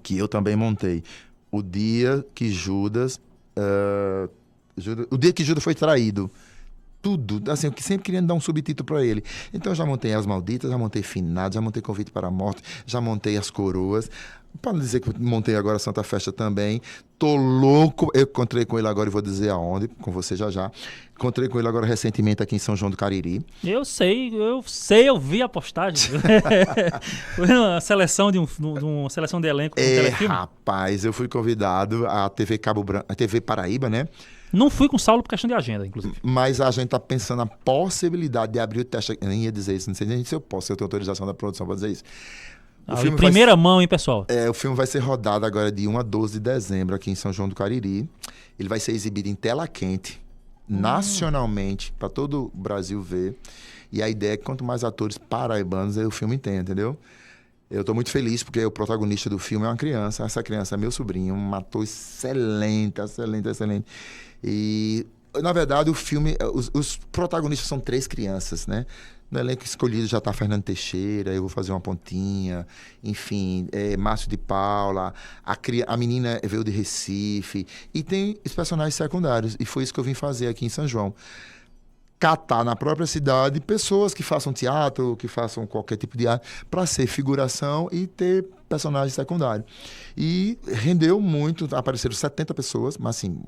que eu também montei. O dia que Judas foi traído. Tudo, assim, eu sempre querendo dar um subtítulo para ele. Então eu já montei As Malditas, já montei Finados, já montei Convite para a Morte, já montei As Coroas. Para não dizer que eu montei agora Santa Festa também. Tô louco. Eu encontrei com ele agora e vou dizer aonde, com você já. Encontrei com ele agora recentemente aqui em São João do Cariri. Eu sei, eu vi a postagem. Foi uma seleção de uma seleção de elenco do telefilme. Rapaz, eu fui convidado à TV Cabo Branco, a TV Paraíba, né? Não fui com o Saulo por questão de agenda, inclusive. Mas a gente tá pensando na possibilidade de abrir o teste. Eu nem ia dizer isso, não sei nem se eu posso, se eu tenho autorização da produção para dizer isso. Em primeira mão, hein, pessoal? O filme vai ser rodado agora de 1 a 12 de dezembro aqui em São João do Cariri. Ele vai ser exibido em tela quente, nacionalmente, para todo o Brasil ver. E a ideia é que quanto mais atores paraibanos o filme tem, entendeu? Eu estou muito feliz porque o protagonista do filme é uma criança. Essa criança é meu sobrinho, um ator excelente. E, na verdade, o filme... Os protagonistas são 3 crianças, né? No elenco escolhido já está Fernando Teixeira, eu vou fazer uma pontinha, enfim, Márcio de Paula, a menina veio de Recife, e tem os personagens secundários, e foi isso que eu vim fazer aqui em São João. Catar na própria cidade pessoas que façam teatro, que façam qualquer tipo de arte, para ser figuração e ter personagens secundários. E rendeu muito, apareceram 70 pessoas, mas assim...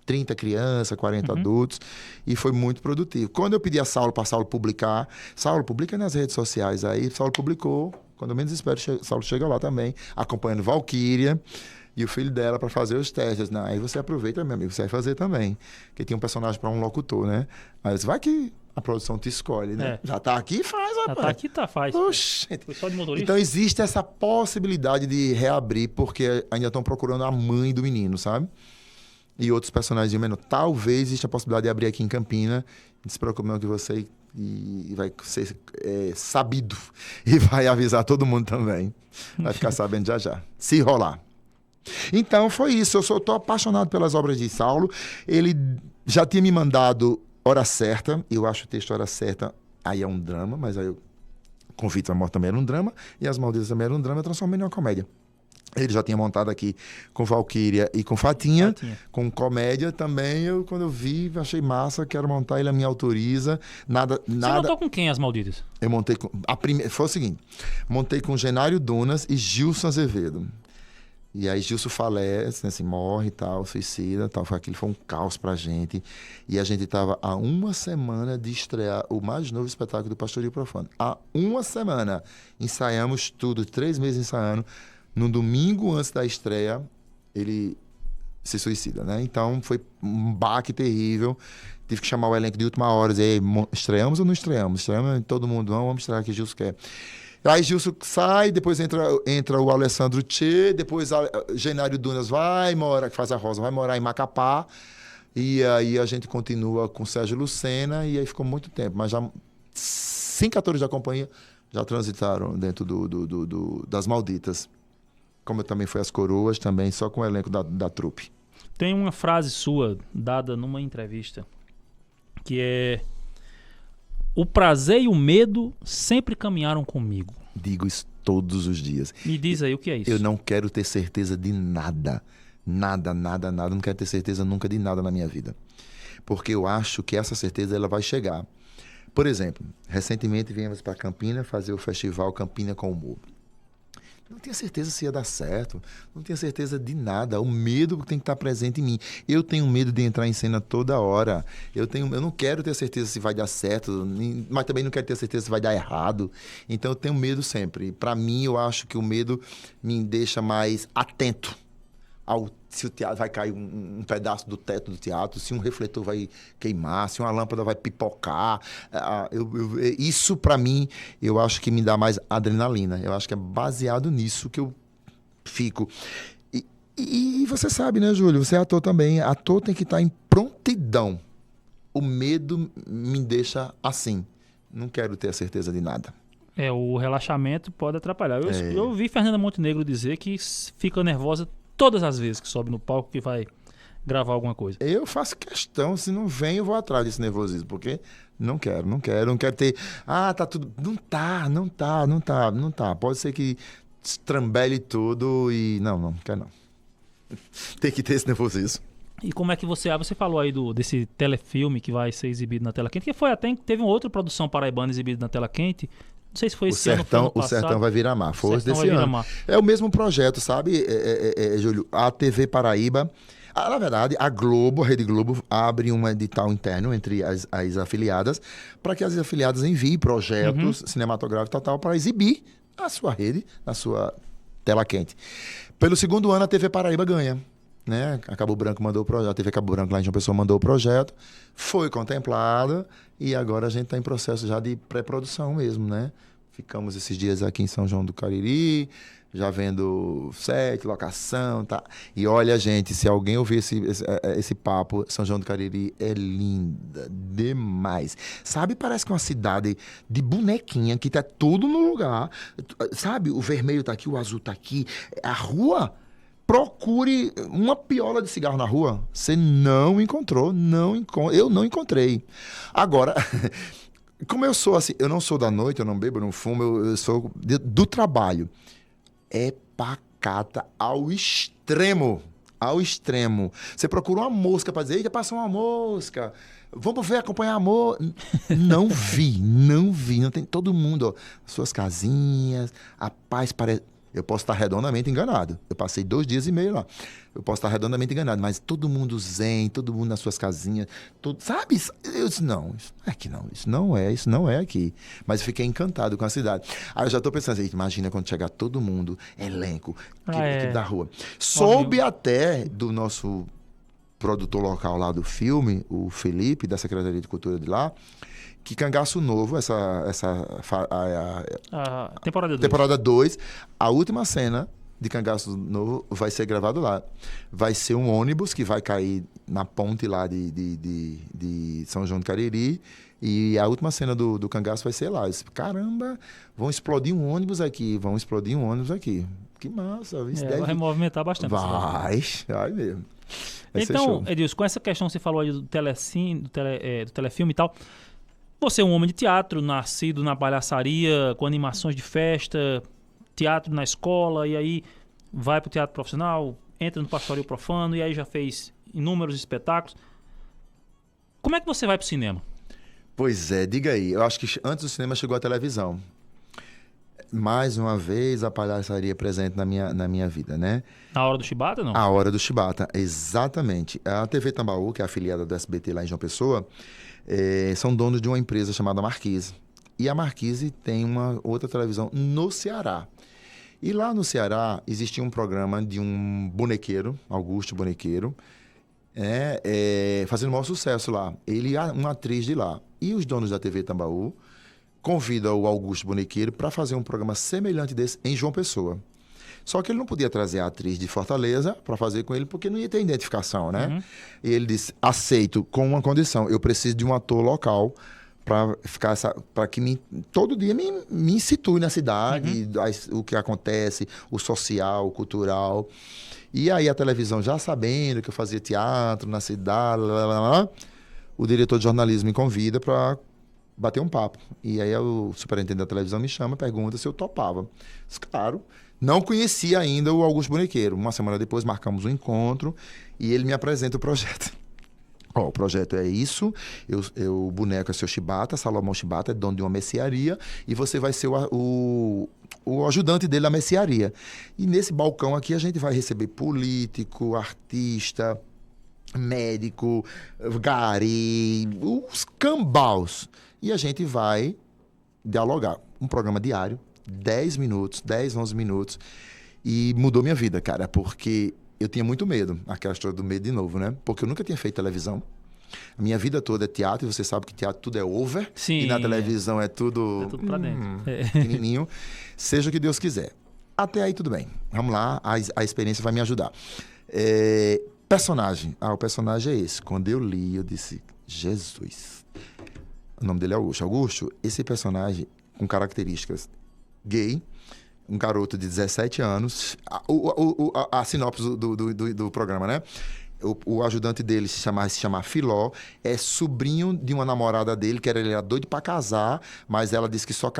30 crianças, 40 adultos, e foi muito produtivo. Quando eu pedi a Saulo para Saulo publicar, Saulo, publica nas redes sociais aí, Saulo publicou, quando eu menos espero, Saulo chega lá também, acompanhando Valquíria e o filho dela para fazer os testes. Aí você aproveita, meu amigo, você vai fazer também, porque tinha um personagem para um locutor, né? Mas vai que a produção te escolhe, né? Já tá aqui, faz, rapaz. Já tá aqui, faz. Oxente. Foi só de motorista. Então existe essa possibilidade de reabrir, porque ainda estão procurando a mãe do menino, sabe? E outros personagens de menor. Talvez exista a possibilidade de abrir aqui em Campina. Não se preocupe não que você vai ser sabido. E vai avisar todo mundo também. Vai ficar sabendo já. Se rolar. Então foi isso. Eu estou apaixonado pelas obras de Saulo. Ele já tinha me mandado Hora Certa. Eu acho o texto Hora Certa aí é um drama. Mas aí Convite à Morte também era um drama. E As Malditas também era um drama. Eu transformei em uma comédia. Ele já tinha montado aqui com Valquíria e com Fatinha. Com comédia também. Quando eu vi, achei massa, quero montar, ele me autoriza. Nada. Você montou com quem As Malditas? Eu montei com... Foi o seguinte, montei com Genário Dunas e Gilson Azevedo. E aí Gilson falece, assim, morre e tal, suicida tal. Aquilo foi um caos pra gente. E a gente tava há uma semana de estrear o mais novo espetáculo do Pastorio Profano. Há uma semana. Ensaiamos tudo, 3 meses ensaiando. No domingo antes da estreia, ele se suicida, né? Então, foi um baque terrível. Tive que chamar o elenco de última hora, dizer, estreamos ou não estreamos? Estreamos, todo mundo, não, vamos estrear que Gilson quer. Aí Gilson sai, depois entra o Alessandro Tchê, depois Genário Dunas que faz a Rosa, vai morar em Macapá. E aí a gente continua com o Sérgio Lucena, e aí ficou muito tempo. Mas já 5 atores da companhia já transitaram dentro das Malditas. Como eu também fui às Coroas, também só com o elenco da trupe. Tem uma frase sua dada numa entrevista que é: o prazer e o medo sempre caminharam comigo. Digo isso todos os dias. Me diz aí o que é isso. Eu não quero ter certeza de nada. Nada. Não quero ter certeza nunca de nada na minha vida. Porque eu acho que essa certeza ela vai chegar. Por exemplo, recentemente viemos para Campina fazer o festival Campina com Humor. Não tinha certeza se ia dar certo, não tinha certeza de nada. O medo tem que estar presente em mim. Eu tenho medo de entrar em cena toda hora. Eu não quero ter certeza se vai dar certo, mas também não quero ter certeza se vai dar errado. Então eu tenho medo sempre. Para mim, eu acho que o medo me deixa mais atento se o teatro vai cair um pedaço do teto do teatro, se um refletor vai queimar, se uma lâmpada vai pipocar. Isso, para mim, eu acho que me dá mais adrenalina. Eu acho que é baseado nisso que eu fico. E você sabe, né, Júlio? Você é ator também. Ator tem que estar em prontidão. O medo me deixa assim. Não quero ter a certeza de nada. O relaxamento pode atrapalhar. Eu ouvi Fernanda Montenegro dizer que fica nervosa todas as vezes que sobe no palco que vai gravar alguma coisa. Eu faço questão, se não vem, eu vou atrás desse nervosismo, porque não quero ter... tá tudo... Não tá. Pode ser que estrambele tudo e... Não quero não. Tem que ter esse nervosismo. E como é que você falou aí desse telefilme que vai ser exibido na Tela Quente, que foi até, teve uma outra produção paraibana exibida na Tela Quente. Não sei se foi esse ano ou foi ano passado. O Sertão vai virar mar. Foi desse ano. É o mesmo projeto, sabe, Júlio? A TV Paraíba... na verdade, a Rede Globo, abre um edital interno entre as afiliadas para que as afiliadas enviem projetos cinematográficos para exibir na sua rede, na sua Tela Quente. Pelo segundo ano, a TV Paraíba ganha. Né? A Cabo Branco mandou o projeto, a TV Cabo Branco lá em João Pessoa mandou o projeto, foi contemplado e agora a gente está em processo já de pré-produção mesmo, né? Ficamos esses dias aqui em São João do Cariri, já vendo set, locação, tá? E olha, gente, se alguém ouvir esse papo, São João do Cariri é linda demais. Sabe, parece que é uma cidade de bonequinha, que tá tudo no lugar. Sabe, o vermelho tá aqui, o azul tá aqui. A rua... Procure uma piola de cigarro na rua. Você não encontrou. Eu não encontrei. Agora, como eu sou assim, eu não sou da noite, eu não bebo, eu não fumo, eu sou do trabalho. É pacata ao extremo. Ao extremo. Você procura uma mosca para dizer, eita, passou uma mosca. Vamos ver, acompanhar amor. Não vi. Não tem todo mundo, ó, suas casinhas, a paz parece... Eu posso estar redondamente enganado. Eu passei 2 dias e meio lá. Eu posso estar redondamente enganado, mas todo mundo zen, todo mundo nas suas casinhas, sabe? Eu disse, não, isso não é aqui não. Isso não é aqui. Mas eu fiquei encantado com a cidade. Aí eu já estou pensando assim, imagina quando chegar todo mundo, elenco, equipe da rua. Soube até do nosso produtor local lá do filme, o Felipe, da Secretaria de Cultura de lá, que Cangaço Novo, temporada 2, a última cena de Cangaço Novo vai ser gravado lá. Vai ser um ônibus que vai cair na ponte lá de São João do Cariri, e a última cena do Cangaço vai ser lá. Eu disse, caramba, vão explodir um ônibus aqui. Que massa. Vai movimentar bastante. Vai mesmo. Então, Edilson, com essa questão que você falou aí do telefilme e tal, você é um homem de teatro, nascido na palhaçaria, com animações de festa, teatro na escola, e aí vai para o teatro profissional, entra no Pastoril Profano, e aí já fez inúmeros espetáculos. Como é que você vai para o cinema? Pois é, diga aí. Eu acho que antes do cinema chegou a televisão. Mais uma vez, a palhaçaria presente na minha vida, né? Na Hora do Chibata, não? A Hora do Chibata, exatamente. A TV Tambaú, que é afiliada do SBT lá em João Pessoa, são donos de uma empresa chamada Marquise. E a Marquise tem uma outra televisão no Ceará. E lá no Ceará existia um programa de um bonequeiro, Augusto Bonequeiro, fazendo o maior sucesso lá. Ele é uma atriz de lá. E os donos da TV Tambaú convidam o Augusto Bonequeiro para fazer um programa semelhante desse em João Pessoa. Só que ele não podia trazer a atriz de Fortaleza para fazer com ele, porque não ia ter identificação, né? E ele disse, aceito, com uma condição, eu preciso de um ator local para que todo dia me situe na cidade, o que acontece, o social, o cultural. E aí a televisão, já sabendo que eu fazia teatro na cidade, o diretor de jornalismo me convida para bater um papo. E aí o superintendente da televisão me chama, pergunta se eu topava. Claro, não conhecia ainda o Augusto Bonequeiro. Uma semana depois marcamos um encontro e ele me apresenta o projeto. O projeto é isso, o boneco é seu Chibata, Salomão Chibata, é dono de uma mercearia, e você vai ser o ajudante dele na mercearia. E nesse balcão aqui a gente vai receber político, artista, médico, gari, os cambaus. E a gente vai dialogar. Um programa diário, 10 minutos, 10, 11 minutos. E mudou minha vida, cara, porque eu tinha muito medo, aquela história do medo de novo, né? Porque eu nunca tinha feito televisão. A minha vida toda é teatro, e você sabe que teatro tudo é over. Sim, e na televisão é tudo... É tudo pra dentro. Pequenininho. Seja o que Deus quiser. Até aí tudo bem. Vamos lá, a experiência vai me ajudar. Personagem. O personagem é esse. Quando eu li, eu disse, Jesus. O nome dele é Augusto. Augusto, esse personagem com características gay, um garoto de 17 anos, a sinopse do programa, né? O ajudante dele se chama Filó, é sobrinho de uma namorada dele, que ele era doido pra casar, mas ela disse que só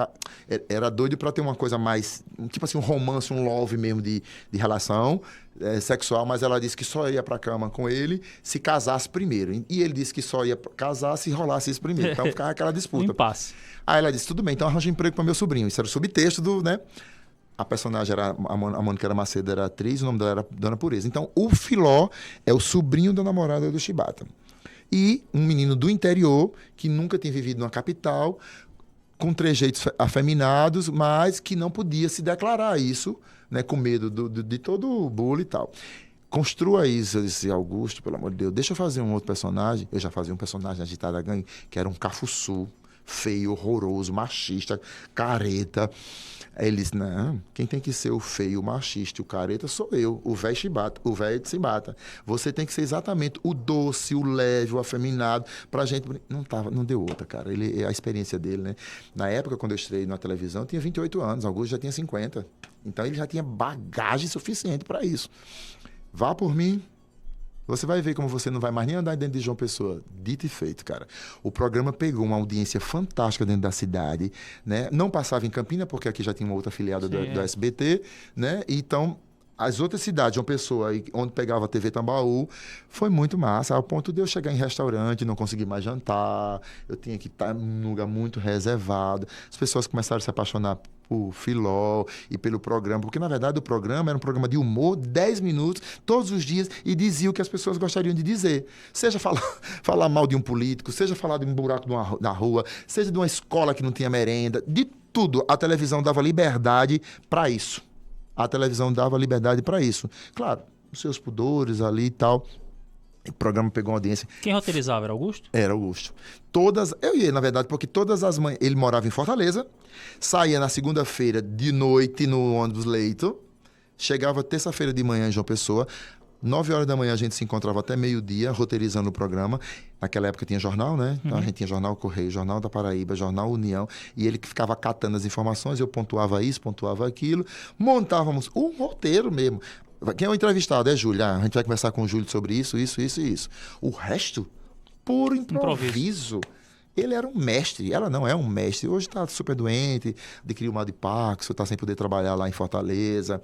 era doido pra ter uma coisa mais, tipo assim, um romance, um love mesmo de relação sexual, mas ela disse que só ia pra cama com ele se casasse primeiro. E ele disse que só ia casar se rolasse isso primeiro. Então ficava aquela disputa. Um impasse. Aí ela disse, tudo bem, então arranja um emprego para meu sobrinho. Isso era o subtexto do, né? A personagem era, a Mônica Macedo era atriz, o nome dela era Dona Pureza. Então, o Filó é o sobrinho da namorada do Chibata. E um menino do interior, que nunca tinha vivido numa capital, com trejeitos afeminados, mas que não podia se declarar isso, né? Com medo de todo o bullying e tal. Construa isso. Eu disse, Augusto, pelo amor de Deus, deixa eu fazer um outro personagem. Eu já fazia um personagem agitado da gangue, que era um cafuçu, feio, horroroso, machista, careta. Aí ele disse, não, quem tem que ser o feio, o machista e o careta sou eu, o velho Chibata, o velho de Chibata. Você tem que ser exatamente o doce, o leve, o afeminado, pra gente... Não deu outra, cara. A experiência dele, né? Na época, quando eu estreiei na televisão, eu tinha 28 anos, Augusto já tinha 50. Então, ele já tinha bagagem suficiente para isso. Vá por mim. Você vai ver como você não vai mais nem andar dentro de João Pessoa. Dito e feito, cara. O programa pegou uma audiência fantástica dentro da cidade, né? Não passava em Campina, porque aqui já tinha uma outra afiliada do SBT, né? Então, as outras cidades, João Pessoa, onde pegava a TV Tambaú, foi muito massa, ao ponto de eu chegar em restaurante, não conseguir mais jantar, eu tinha que estar num lugar muito reservado. As pessoas começaram a se apaixonar por Filó e pelo programa, porque na verdade o programa era um programa de humor, 10 minutos, todos os dias, e dizia o que as pessoas gostariam de dizer. Seja falar mal de um político, seja falar de um buraco na rua, seja de uma escola que não tinha merenda, de tudo. A televisão dava liberdade para isso. A televisão dava liberdade para isso. Claro, os seus pudores ali e tal. O programa pegou uma audiência. Quem roteirizava? Era Augusto? Era Augusto. Eu ia, na verdade, porque todas as manhãs... Ele morava em Fortaleza, saía na segunda-feira de noite no ônibus Leito, chegava terça-feira de manhã em João Pessoa, 9 horas da manhã a gente se encontrava até meio-dia, roteirizando o programa. Naquela época tinha jornal, né? Então a gente tinha Jornal Correio, Jornal da Paraíba, Jornal União, e ele que ficava catando as informações, eu pontuava isso, pontuava aquilo, montávamos um roteiro mesmo. Quem é o entrevistado? É Júlio. A gente vai conversar com o Júlio sobre isso, isso, isso e isso. O resto, puro improviso. Ele era um mestre. Ela não é um mestre. Hoje está super doente, adquiriu mal de Parkinson, está sem poder trabalhar lá em Fortaleza.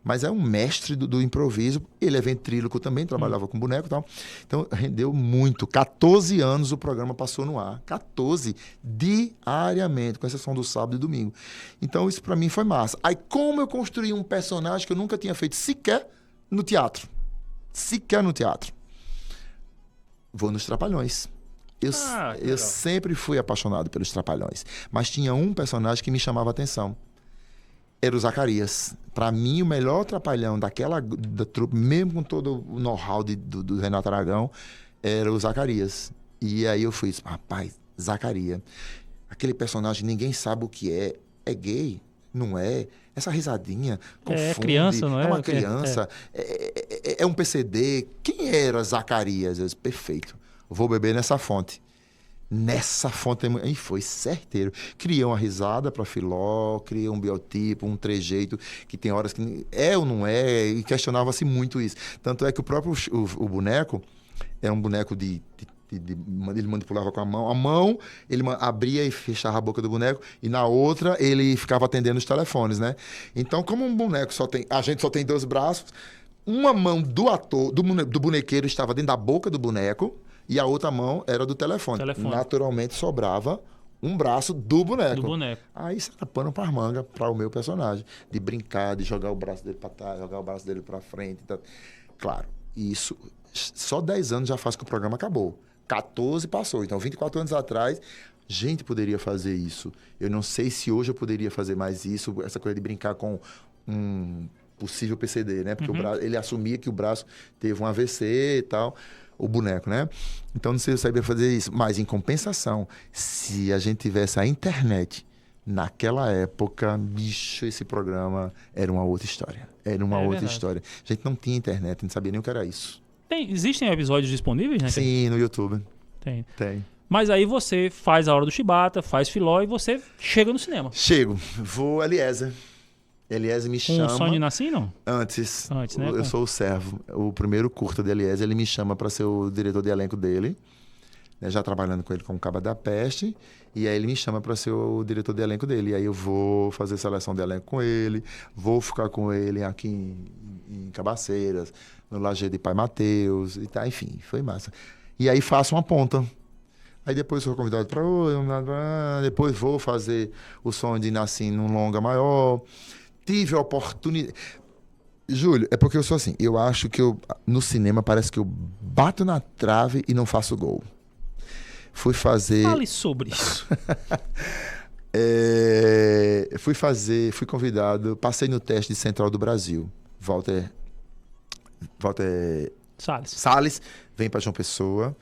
Mas é um mestre do improviso. Ele é ventríloco também, trabalhava com boneco e tal. Então, rendeu muito. 14 anos o programa passou no ar. 14 diariamente, com exceção do sábado e domingo. Então, isso para mim foi massa. Aí, como eu construí um personagem que eu nunca tinha feito sequer no teatro. Sequer no teatro. Vou nos Trapalhões. Eu sempre fui apaixonado pelos Trapalhões, mas tinha um personagem que me chamava a atenção. Era o Zacarias. Para mim, o melhor Trapalhão da trupe, mesmo com todo o know-how do Renato Aragão, era o Zacarias. E aí eu fui, rapaz, Zacarias. Aquele personagem, ninguém sabe o que é. É gay? Não é? Essa risadinha confunde. É criança, não é? É uma criança. É um PCD. Quem era Zacarias? Eu disse, perfeito. Vou beber nessa fonte. nessa fonte. E foi certeiro. Criei uma risada para Filó, criei um biotipo, um trejeito, que tem horas que é ou não é, e questionava-se muito isso. Tanto é que o próprio o boneco era um boneco ele manipulava com a mão ele abria e fechava a boca do boneco, e na outra ele ficava atendendo os telefones, né? Então, como um boneco a gente só tem 2 braços, uma mão do ator, do bonequeiro estava dentro da boca do boneco, e a outra mão era do telefone. Naturalmente sobrava um braço do boneco. Aí isso era pano para manga para o meu personagem, de brincar, de jogar o braço dele para trás, jogar o braço dele para frente. Então, claro, isso só 10 anos já faz que o programa acabou. 14 passou, então 24 anos atrás, gente poderia fazer isso. Eu não sei se hoje eu poderia fazer mais isso, essa coisa de brincar com um possível PCD, né? Porque ele assumia que o braço teve um AVC e tal, o boneco, né? Então não sei se eu sabia fazer isso, mas em compensação, se a gente tivesse a internet naquela época, bicho, esse programa era uma outra história. Era uma outra história. A gente não tinha internet, não sabia nem o que era isso. Existem episódios disponíveis, né? Sim, no YouTube. Tem. Mas aí você faz a Hora do Chibata, faz Filó e você chega no cinema. Chego. Vou Eliezer. Eliezer me chama. Com o Sonho de Nasci, não? Antes, né? Eu sou o servo. O primeiro curta de Eliezer, ele me chama para ser o diretor de elenco dele. Né, já trabalhando com ele como Cabo da Peste. E aí ele me chama para ser o diretor de elenco dele. E aí eu vou fazer seleção de elenco com ele. Vou ficar com ele aqui em Cabaceiras, no Lajeado de Pai Mateus. E tá, enfim, foi massa. E aí faço uma ponta. Aí depois sou convidado para... Depois vou fazer o Sonho de Nasci num longa maior. Tive a oportunidade... Júlio, é porque eu sou assim. Eu acho que no cinema parece que eu bato na trave e não faço gol. Fui Fale sobre isso. Fui convidado, passei no teste de Central do Brasil. Walter Salles vem para João Pessoa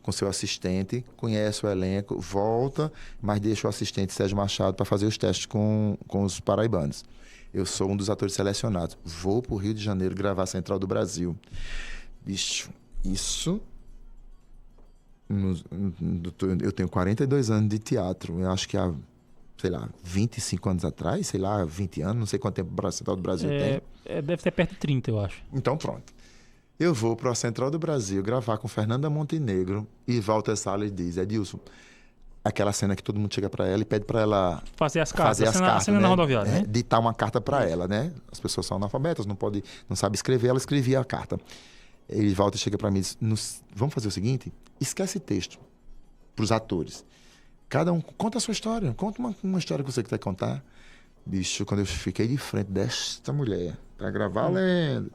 com seu assistente, conhece o elenco, volta, mas deixa o assistente Sérgio Machado para fazer os testes com os paraibanos. Eu sou um dos atores selecionados. Vou para o Rio de Janeiro gravar Central do Brasil. Bicho, isso... Eu tenho 42 anos de teatro. Eu acho que há, sei lá, 25 anos atrás, sei lá, 20 anos, não sei quanto tempo a Central do Brasil tem. Deve ter perto de 30, eu acho. Então, pronto. Eu vou para a Central do Brasil gravar com Fernanda Montenegro e Walter Salles diz: Edilson, aquela cena que todo mundo chega para ela e pede para ela fazer as cartas, a cena né? na rodoviária, né? Ditar uma carta para ela, né? As pessoas são analfabetas, não sabem escrever, ela escrevia a carta. E Walter chega para mim e diz: vamos fazer o seguinte, esquece texto para os atores. Cada um conta a sua história, conta uma história que você quer contar. Bicho, quando eu fiquei de frente desta mulher para gravar lendo,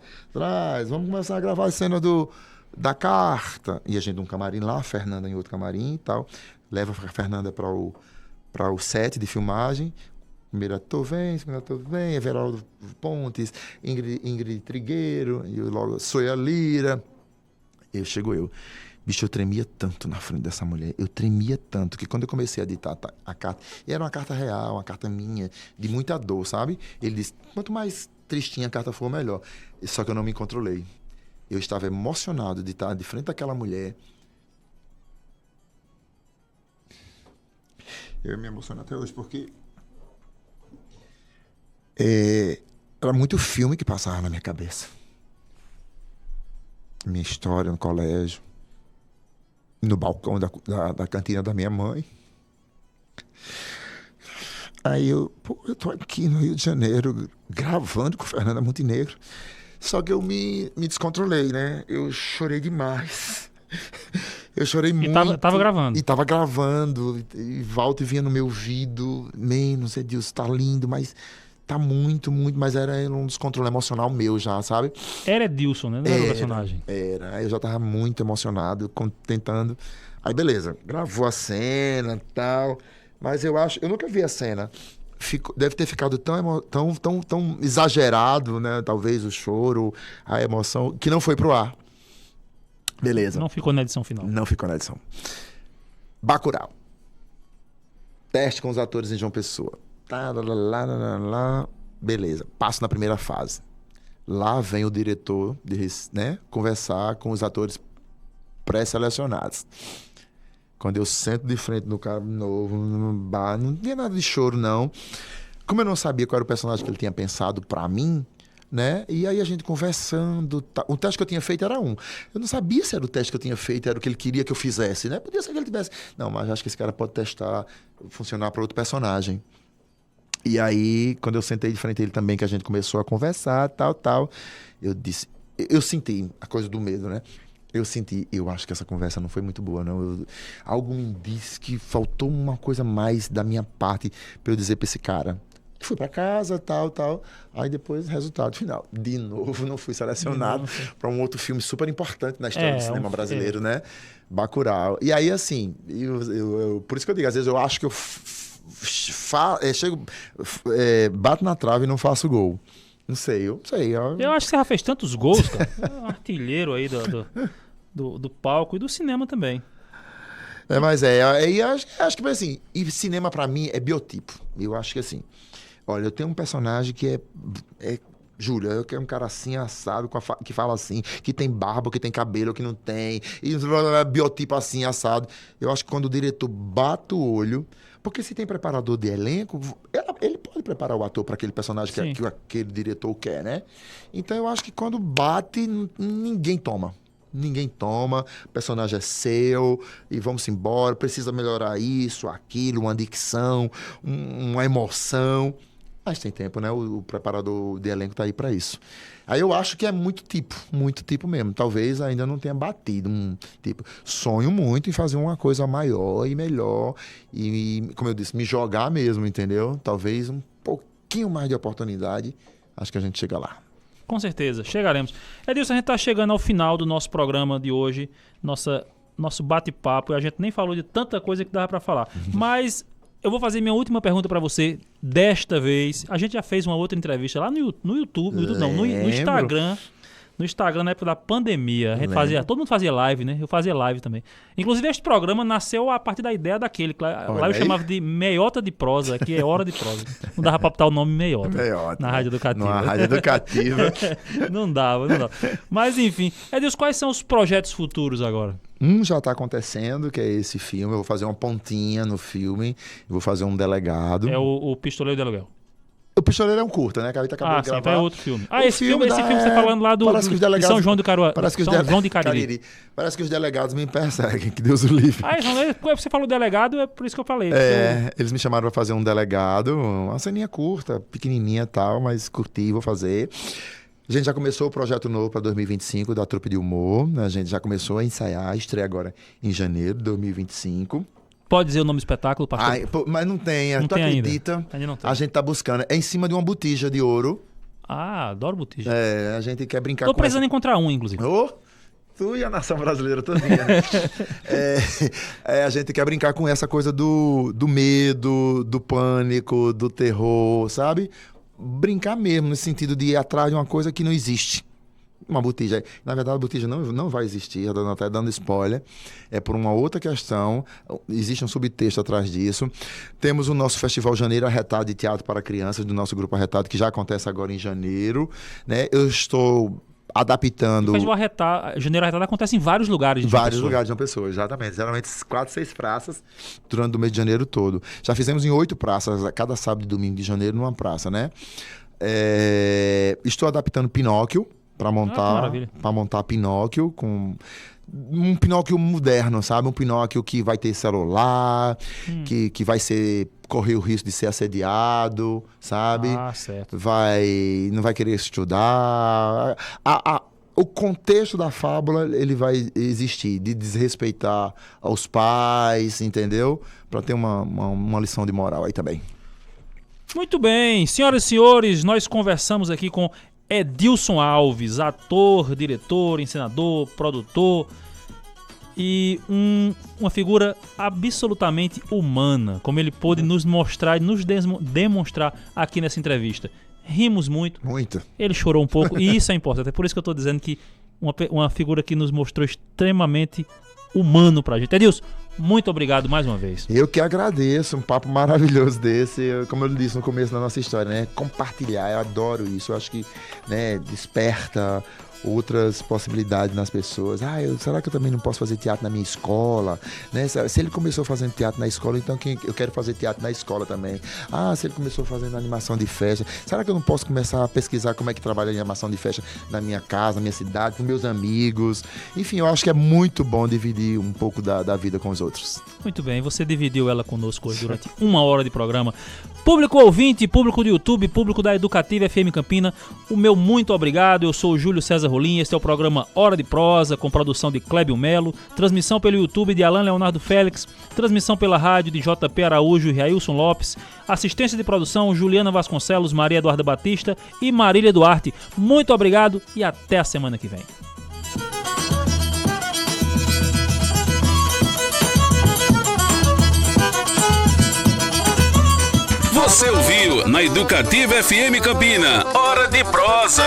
vamos começar a gravar a cena da carta. E a gente num camarim lá, a Fernanda em outro camarim e tal. Leva a Fernanda para o set de filmagem. Primeiro ator vem, segundo ator vem, Everaldo Pontes, Ingrid Trigueiro, e eu logo sou a Lira. Chego eu. Bicho, eu tremia tanto na frente dessa mulher. Eu tremia tanto que quando eu comecei a ditar a carta, e era uma carta real, uma carta minha, de muita dor, sabe? Ele disse, quanto mais tristinha a carta for, melhor. Só que eu não me controlei. Eu estava emocionado de estar de frente àquela mulher. Eu me emociono até hoje, porque... era muito filme que passava na minha cabeça. Minha história no colégio, no balcão da cantina da minha mãe. Aí eu tô aqui no Rio de Janeiro gravando com Fernanda Montenegro. Só que eu me descontrolei, né? Eu chorei demais. Eu chorei muito. Tava gravando. E tava gravando. E Walter vinha no meu ouvido. Menos, Edilson, tá lindo, mas... Tá muito, mas era um descontrole emocional meu já, sabe? Era Edilson, né? Não era o personagem. Era. Aí eu já tava muito emocionado, tentando. Aí beleza, gravou a cena e tal. Mas eu nunca vi a cena. Deve ter ficado tão exagerado, né? Talvez o choro, a emoção, que não foi pro ar. Beleza. Não ficou na edição final. Não ficou na edição. Bacurau. Teste com os atores em João Pessoa. Beleza, passo na primeira fase. Lá vem o diretor, né, conversar com os atores pré-selecionados. Quando eu sento de frente no cara novo, no bar, não tinha nada de choro, não. Como eu não sabia qual era o personagem que ele tinha pensado pra mim, né? E aí a gente conversando, o teste que eu tinha feito era um. Eu não sabia se era o teste que eu tinha feito, era o que ele queria que eu fizesse, né? Podia ser que ele tivesse. Não, mas acho que esse cara pode testar, funcionar para outro personagem. E aí, quando eu sentei de frente a ele também, que a gente começou a conversar, tal, eu disse, eu senti a coisa do medo, né? Eu acho que essa conversa não foi muito boa, não. Algo me disse que faltou uma coisa mais da minha parte para eu dizer para esse cara. Fui para casa, tal. Aí depois, resultado final. De novo, não fui selecionado para um outro filme super importante na história do cinema brasileiro, né? Bacurau. E aí, assim, por isso que eu digo, às vezes eu acho que eu bato na trave e não faço gol. Não sei. Eu acho que você já fez tantos gols, cara. É um artilheiro aí do palco e do cinema também. Mas acho que assim, e cinema pra mim é biotipo. Eu acho que assim, olha, eu tenho um personagem que é Júlia, eu quero um cara assim, assado, que fala assim, que tem barba, que tem cabelo, que não tem, e biotipo assim, assado. Eu acho que quando o diretor bate o olho, porque se tem preparador de elenco, ele pode preparar o ator para aquele personagem que aquele diretor quer, né? Então eu acho que quando bate, ninguém toma. O personagem é seu e vamos embora, precisa melhorar isso, aquilo, uma dicção, uma emoção. Mas tem tempo, né? O preparador de elenco tá aí para isso. Aí eu acho que é muito tipo mesmo. Talvez ainda não tenha batido um tipo. Sonho muito em fazer uma coisa maior e melhor e, como eu disse, me jogar mesmo, entendeu? Talvez um pouquinho mais de oportunidade, acho que a gente chega lá. Com certeza, chegaremos. Edilson, a gente está chegando ao final do nosso programa de hoje, nosso bate-papo, e a gente nem falou de tanta coisa que dava para falar. Mas eu vou fazer minha última pergunta para você, desta vez. A gente já fez uma outra entrevista lá no YouTube, no Instagram. No Instagram, na época da pandemia, a gente todo mundo fazia live, né? Eu fazia live também. Inclusive, este programa nasceu a partir da ideia daquele. Lá eu chamava de Meiota de Prosa, que é Hora de Prosa. Não dava pra botar o nome Meiota. Na Rádio Educativa. Na Rádio Educativa. Não dava. Mas, enfim. Edilson, quais são os projetos futuros agora? Já está acontecendo, que é esse filme. Eu vou fazer uma pontinha no filme. Eu vou fazer um delegado. É o Pistoleiro de Aluguel. O Pistoleiro é um curta, né? Que a gente acabou de gravar. Então é outro filme. Esse filme você está falando lá de São João do Caruaru. João de Cariri. Parece que os delegados me perseguem, que Deus o livre. Você falou delegado, é por isso que eu falei. Eles me chamaram para fazer um delegado, uma ceninha curta, pequenininha e tal, mas curti, vou fazer. A gente já começou o projeto novo para 2025 da Trupe de Humor. A gente já começou a ensaiar, estreia agora em janeiro de 2025. Pode dizer o nome do espetáculo, pastor? Mas não tem. Não tu tem acredita? Ainda não tem. A gente tá buscando. É em cima de uma botija de ouro. Adoro botija. A gente quer brincar Tô precisando encontrar um, inclusive. Tu e a nação brasileira todinha, né? A gente quer brincar com essa coisa do medo, do pânico, do terror, sabe? Brincar mesmo, no sentido de ir atrás de uma coisa que não existe. Uma botija. Na verdade, a botija não vai existir, até dando spoiler. É por uma outra questão. Existe um subtexto atrás disso. Temos o nosso Festival Janeiro Arretado de Teatro para Crianças, do nosso Grupo Arretado, que já acontece agora em janeiro. Né? Eu estou adaptando... O Festival Janeiro Arretado acontece em vários lugares de Vários lugares de uma pessoa, exatamente. Geralmente 4, 6 praças durante o mês de janeiro todo. Já fizemos em 8 praças, cada sábado e domingo de janeiro numa praça, né? Estou adaptando Pinóquio, para montar Pinóquio com um Pinóquio moderno, sabe? Um Pinóquio que vai ter celular, que vai correr o risco de ser assediado, sabe? Certo. Não vai querer estudar. O contexto da fábula, ele vai existir, de desrespeitar aos pais, entendeu? Para ter uma lição de moral aí também. Muito bem, senhoras e senhores, nós conversamos aqui com Edilson Alves, ator, diretor, encenador, produtor e uma figura absolutamente humana, como ele pôde nos mostrar e nos demonstrar aqui nessa entrevista. Rimos muito. Muito. Ele chorou um pouco e isso é importante. É por isso que eu estou dizendo que uma figura que nos mostrou extremamente humano pra gente. Edilson, muito obrigado mais uma vez. Eu que agradeço, um papo maravilhoso desse, como eu disse no começo da nossa história, né? Compartilhar, eu adoro isso, eu acho que, né, desperta outras possibilidades nas pessoas. Será que eu também não posso fazer teatro na minha escola? Né? Se ele começou fazendo teatro na escola, então eu quero fazer teatro na escola também. Se ele começou fazendo animação de festa, será que eu não posso começar a pesquisar como é que trabalha a animação de festa na minha casa, na minha cidade, com meus amigos? Enfim, eu acho que é muito bom dividir um pouco da vida com os outros. Muito bem, você dividiu ela conosco hoje durante 1 hora de programa. Público ouvinte, público do YouTube, público da Educativa FM Campina, o meu muito obrigado. Eu sou o Júlio César Rolim, este é o programa Hora de Prosa, com produção de Clébio Melo, transmissão pelo YouTube de Alan Leonardo Félix, transmissão pela rádio de JP Araújo e Railson Lopes, assistência de produção Juliana Vasconcelos, Maria Eduarda Batista e Marília Duarte. Muito obrigado e até a semana que vem. Você ouviu na Educativa FM Campina, Hora de Prosa.